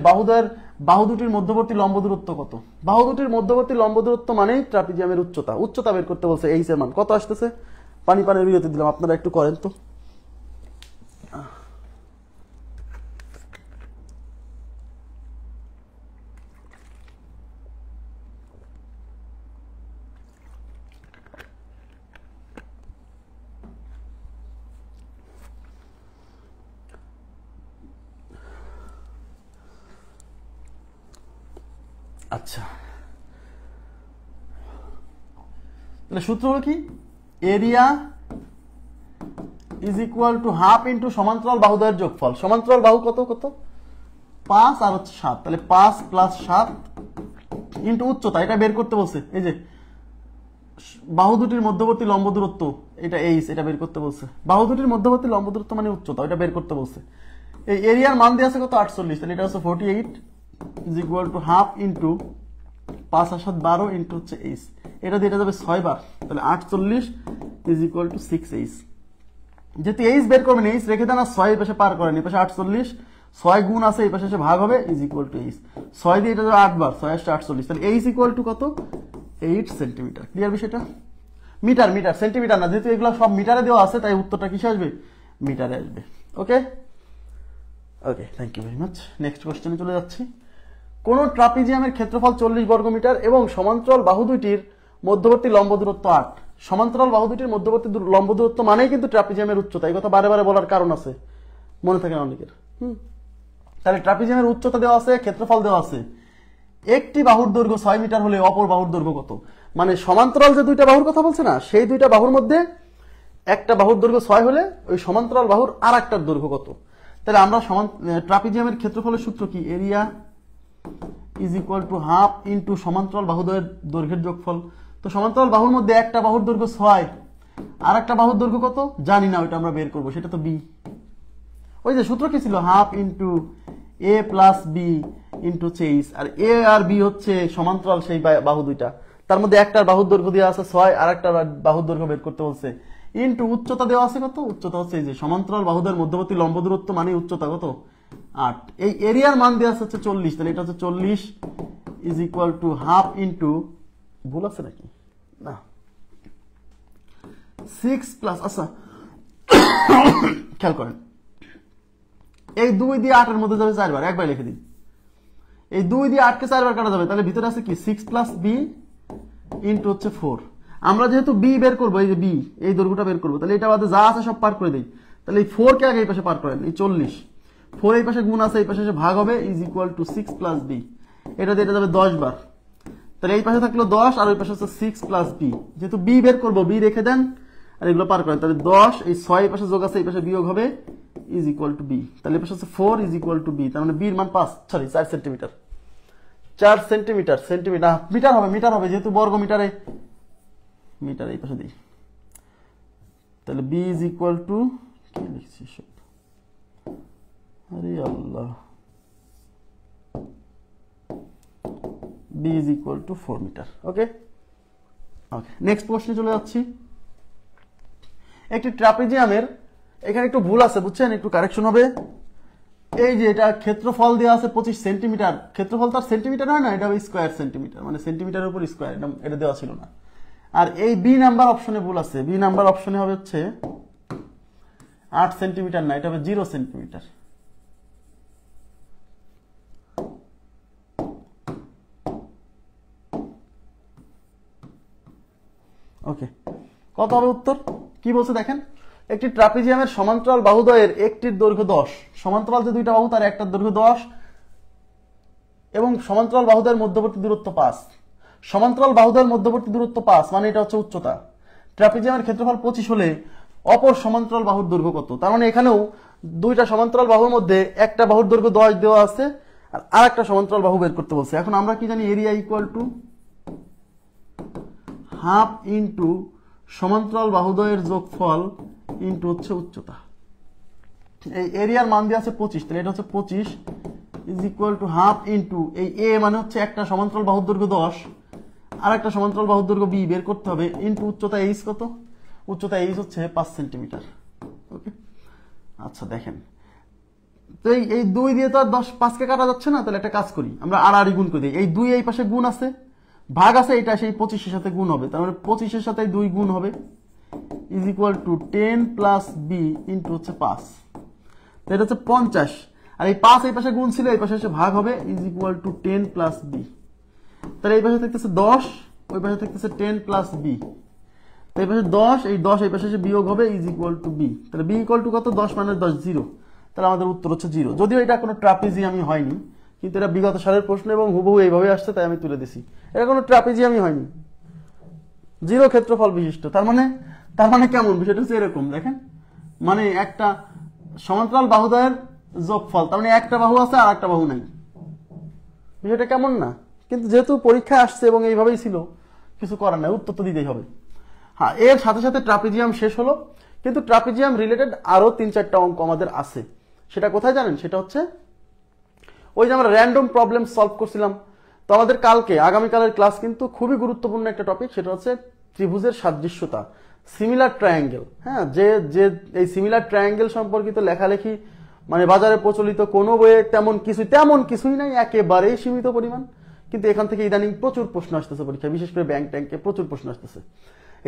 বাহু দুটির মধ্যবর্তী লম্ব দূরত্ব কত। বাহু দুটির মধ্যবর্তী লম্ব দূরত্ব মানেই ট্রাপিজিয়ামের উচ্চতা। উচ্চতা বের করতে বলছে, এইচ এর মান কত আসতেছে, পানির বিরতি দিলাম, আপনারা একটু করেন তো। আচ্ছা, তাহলে সূত্র হলো কি, area is equal to half into সমান্তরাল বাহুদ্বয়ের যোগফল। সমান্তরাল বাহু কত কত 5 আর হচ্ছে 7, তাহলে 5 + 7 ইন্টু উচ্চতা, এটা বের করতে বলছে। এই যে বাহু দুটির মধ্যবর্তী লম্ব দূরত্ব, এটা এইচ, এটা বের করতে বলছে। বাহু দুটির মধ্যবর্তী লম্ব দূরত্ব মানে উচ্চতা, এটা বের করতে বলছে। এই এরিয়ার মান দিয়ে আছে কত 48, তাহলে এটা হচ্ছে 48 is equal to half into 5 আর 7 12 ইন্টু হচ্ছে এইচ, এটা দিয়ে এটা যাবে 6 বার, তাহলে 48 ইজ ইকুয়াল টু 6h। যেহেতু এইচ বের করবেন, এইচ রেখে দেন আর 6 এই পাশে পার করেন, এই পাশে 48, 6 গুণ আছে, এই পাশে এসে ভাগ হবে, ইজ ইকুয়াল টু এইচ, 6 দিয়ে এটা যাবে 8 বার, 6 আসছে 48, তাহলে এইচ ইকুয়াল টু কত 8 সেন্টিমিটার। ক্লিয়ার বিষয়টা? মিটার, সেন্টিমিটার না, যেহেতু এগুলো সব মিটারে দেওয়া আছে তাই উত্তরটা কিসে আসবে, মিটারে আসবে। Okay, thank you very much. Next কোশ্চেনে চলে যাচ্ছি। কোন ট্রাপিজিয়ামের ক্ষেত্রফল 40 বর্গ মিটার এবং সমান্তরাল বাহু দুইটির মধ্যবর্তী লম্ব দূরত্ব 8। সমান্তরাল বাহু দুইটির মধ্যবর্তী লম্ব দূরত্ব মানেই কিন্তু ট্রাপিজিয়ামের উচ্চতা। এই কথা বারে বারে বলার কারণ আছে, মনে থাকে না অনেকের। তাহলে ট্রাপিজিয়ামের উচ্চতা দেওয়া আছে, ক্ষেত্রফল দেওয়া আছে। একটি বাহুর দৈর্ঘ্য 6 মিটার হলে অপর বাহুর দৈর্ঘ্য কত। মানে সমান্তরাল যে দুইটা বাহুর কথা বলছে না, সেই দুইটা বাহুর মধ্যে একটা বাহুর দৈর্ঘ্য 6 হলে ওই সমান্তরাল বাহুর আর একটার দৈর্ঘ্য কত। তাহলে আমরা ট্রাপিজিয়ামের ক্ষেত্রফলের সূত্র কি, area is equal to half into সমান্তরাল বাহুদ্বয়ের দৈর্ঘ্যের যোগফল। তো সমান্তরাল বাহুর মধ্যে একটা বাহুর দৈর্ঘ্য 6, আর একটা বাহুর দৈর্ঘ্য কত জানি না, ওইটা আমরা বের করবো, সেটা তো বি। ওই যে সূত্র কি ছিল, হাফ ইন্টু এ প্লাস বি ইন্টু এইচ, আর এ আর বি হচ্ছে সমান্তরাল সেই বাহু দুইটা, তার মধ্যে একটার বাহুর দৈর্ঘ্য দেওয়া আছে 6, আর একটা বাহুর দৈর্ঘ্য বের করতে বলছে, ইন্টু উচ্চতা দেওয়া আছে কত, উচ্চতা হচ্ছে এই যে সমান্তরাল বাহুদের মধ্যবর্তী লম্ব দূরত্ব মানে উচ্চতা কত 8, এই এরিয়ার মান দেওয়া আছে 40, তাহলে এটা হচ্ছে 40 is equal to half into, ভুল আছে নাকি না 6 প্লাস, আচ্ছা খেয়াল করেন এই 2 দিয়ে 8 এর মধ্যে যাবে 4 বার, একবার লিখে দিন। এই 2 দিয়ে 8 কে 4 বার কাটা যাবে, তাহলে ভিতরে আছে কি 6 প্লাস বি ইন্টু হচ্ছে 4। আমরা যেহেতু বি বের করবো, এই যে বি এই দৈর্ঘ্যটা বের করবো, তাহলে এটা বাদে যা আছে সব পার করে দেই, তাহলে এই 4 কে আগে এই পাশে পার করেন, এই 40, 4 এই পাশে গুণ আছে, এই পাশে ভাগ হবে, is equal to 6 plus B, এটা দিয়ে এটা যাবে 10 বার, তাহলে এই পাশে থাকলো 10 আর ওই পাশে হচ্ছে 6 প্লাস বি, যেহেতু বি বের করবো বি রেখে দেন আর এগুলো পার করেন, তাহলে 10 এই 6 এই পাশে যোগ আছে এই পাশে বিয়োগ হবে, ইজ ইকুয়াল টু বি, তাহলে এই পাশে হচ্ছে 4 ইজ ইকুয়াল টু বি, তার মানে বির মান 4 সেন্টিমিটার, 4 সেন্টিমিটার, সেন্টিমিটার মিটার হবে যেহেতু বর্গ মিটারে, মিটার এই পাশে দিই, তাহলে বি ইজ ইকুয়াল টু, কি লিখছি সব, আরে Allah, B is equal to 4 metre. Okay okay, next প্রশ্নে চলে যাচ্ছি। একটি ট্রাপিজিয়ামের, এখানে একটু ভুল আছে বুঝছেন, একটু কারেকশন হবে। এই যে এটা ক্ষেত্রফল দেওয়া আছে 25 সেন্টিমিটার, ক্ষেত্রফল তার সেন্টিমিটার হয় না, এটা স্কোয়ার সেন্টিমিটার, মানে সেন্টিমিটারের উপর স্কোয়ার, এটা দেওয়া ছিল না। আর এই বি নাম্বার অপশনে ভুল আছে, বি নাম্বার অপশনে হবে হচ্ছে 8 সেন্টিমিটার না, এটা হবে 0 সেন্টিমিটার। ওকে, কত হবে উত্তর, কি বলছে দেখেন, একটি ট্রাপিজিয়ামের সমান্তরাল বাহুদ্বয়ের একটির দৈর্ঘ্য 10, সমান্তরাল যে দুইটা বাহু তার একটার দৈর্ঘ্য 10 এবং সমান্তরাল বাহুদের মধ্যবর্তী দূরত্ব 5, সমান্তরাল বাহুদের মধ্যবর্তী দূরত্ব 5 মানে এটা হচ্ছে উচ্চতা। ট্রাপিজিয়ামের ক্ষেত্রফল 25 হলে অপর সমান্তরাল বাহুর দৈর্ঘ্য কত, তার মানে এখানেও দুইটা সমান্তরাল বাহুর মধ্যে একটা বাহুর দৈর্ঘ্য 10 দেওয়া আছে আর আরেকটা সমান্তরাল বাহু বের করতে বলছে। এখন আমরা কি জানি, area equal to half into সমান্তরাল বাহুদ্বয়ের যোগফল ইন্টু হচ্ছে উচ্চতা। এই এরিয়ার মান দিয়ে আছে 25, তাহলে এটা হচ্ছে 25 is equal to half into, এই এ মানে হচ্ছে একটা সমান্তরাল বাহুর দৈর্ঘ্য 10 আর একটা সমান্তরাল বাহুর দৈর্ঘ্য বি বের করতে হবে, ইন্টু উচ্চতা এইচ কত, উচ্চতা এইচ হচ্ছে 5 সেন্টিমিটার। ওকে, আচ্ছা দেখেন, তো এই 2 দিয়ে তো আর 5 কে কাটা যাচ্ছে না, তাহলে একটা কাজ করি, আমরা আড়াআড়ি গুণ করে দিই, এই 2 এই পাশে গুণ আছে, ভাগ আছে, এটা সেই 25 এর সাথে গুণ হবে, তার মানে 25 এর সাথে 2 গুণ হবে, is equal to 10 plus B into হচ্ছে 5, তো এটা হচ্ছে 50, আর এই 5 এই পাশে গুণ ছিল, এই পাশে এসে ভাগ হবে, is equal to 10 plus B, তাহলে এই পাশে থাকতেছে 10, ওই পাশে থাকতেছে 10 প্লাস বি, তো এই পাশে 10, এই 10 এই পাশে এসে বিয়োগ হবে, ইজ ইকুয়াল টু বি, তাহলে বি ইকুয়াল টু কত, 10 মানে 10 0, তাহলে আমাদের উত্তর হচ্ছে 0। যদিও এটা কোনো ট্রাপিজিয়ামই হয়নি, কিন্তু এটা বিগত সালের প্রশ্ন এবং হুবহু এইভাবে আসছে, তাই আমি তুলে দিছি, এটা কোনো ট্রাপিজিয়ামই হয়নি, 0 ক্ষেত্রফল বিশিষ্ট। তার মানে কেমন, বিষয়টা হচ্ছে এরকম দেখেন, মানে একটা সমান্তরাল বাহুদ্বয়ের যোগফল, তার মানে একটা বাহু আছে আর একটা বাহু নাই, বিষয়টা কেমন না? কিন্তু যেহেতু পরীক্ষা আসছে এবং এইভাবেই ছিল, কিছু করার নাই, উত্তর তো দিতেই হবে। হ্যাঁ, এর সাথে সাথে ট্রাপিজিয়াম শেষ হলো, কিন্তু ট্রাপিজিয়াম রিলেটেড আরো 3-4টা অঙ্ক আমাদের আছে। সেটা কোথায় জানেন, সেটা হচ্ছে ওই যে আমরা র্যান্ডম প্রবলেম সলভ করছিলাম। তো আমাদের আগামীকালের ক্লাস কিন্তু খুবই গুরুত্বপূর্ণ একটা টপিক, সেটা হচ্ছে ত্রিভুজের সাদৃশ্যতা, সিমিলার ট্রায়াঙ্গেল। হ্যাঁ, যে এই সিমিলার ট্রায়াঙ্গেল সম্পর্কিত লেখালেখি মানে বাজারে প্রচলিত কোনো বইয়ে তেমন কিছুই নাই, একেবারেই সীমিত পরিমাণ, কিন্তু এখান থেকে ইদানিং প্রচুর প্রশ্ন আসতেছে পরীক্ষা, বিশেষ করে ব্যাংক ট্যাঙ্কে প্রচুর প্রশ্ন আসতেছে।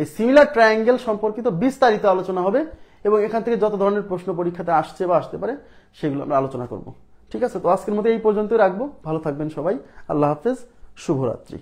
এই সিমিলার ট্রায়াঙ্গেল সম্পর্কিত বিস্তারিত আলোচনা হবে এবং এখান থেকে যত ধরনের প্রশ্ন পরীক্ষাতে আসছে বা আসতে পারে সেগুলো আমরা আলোচনা করব। ঠিক আছে, তো আজকের মতো এই পর্যন্তই রাখবো। ভালো থাকবেন সবাই, আল্লাহ হাফেজ, শুভরাত্রি।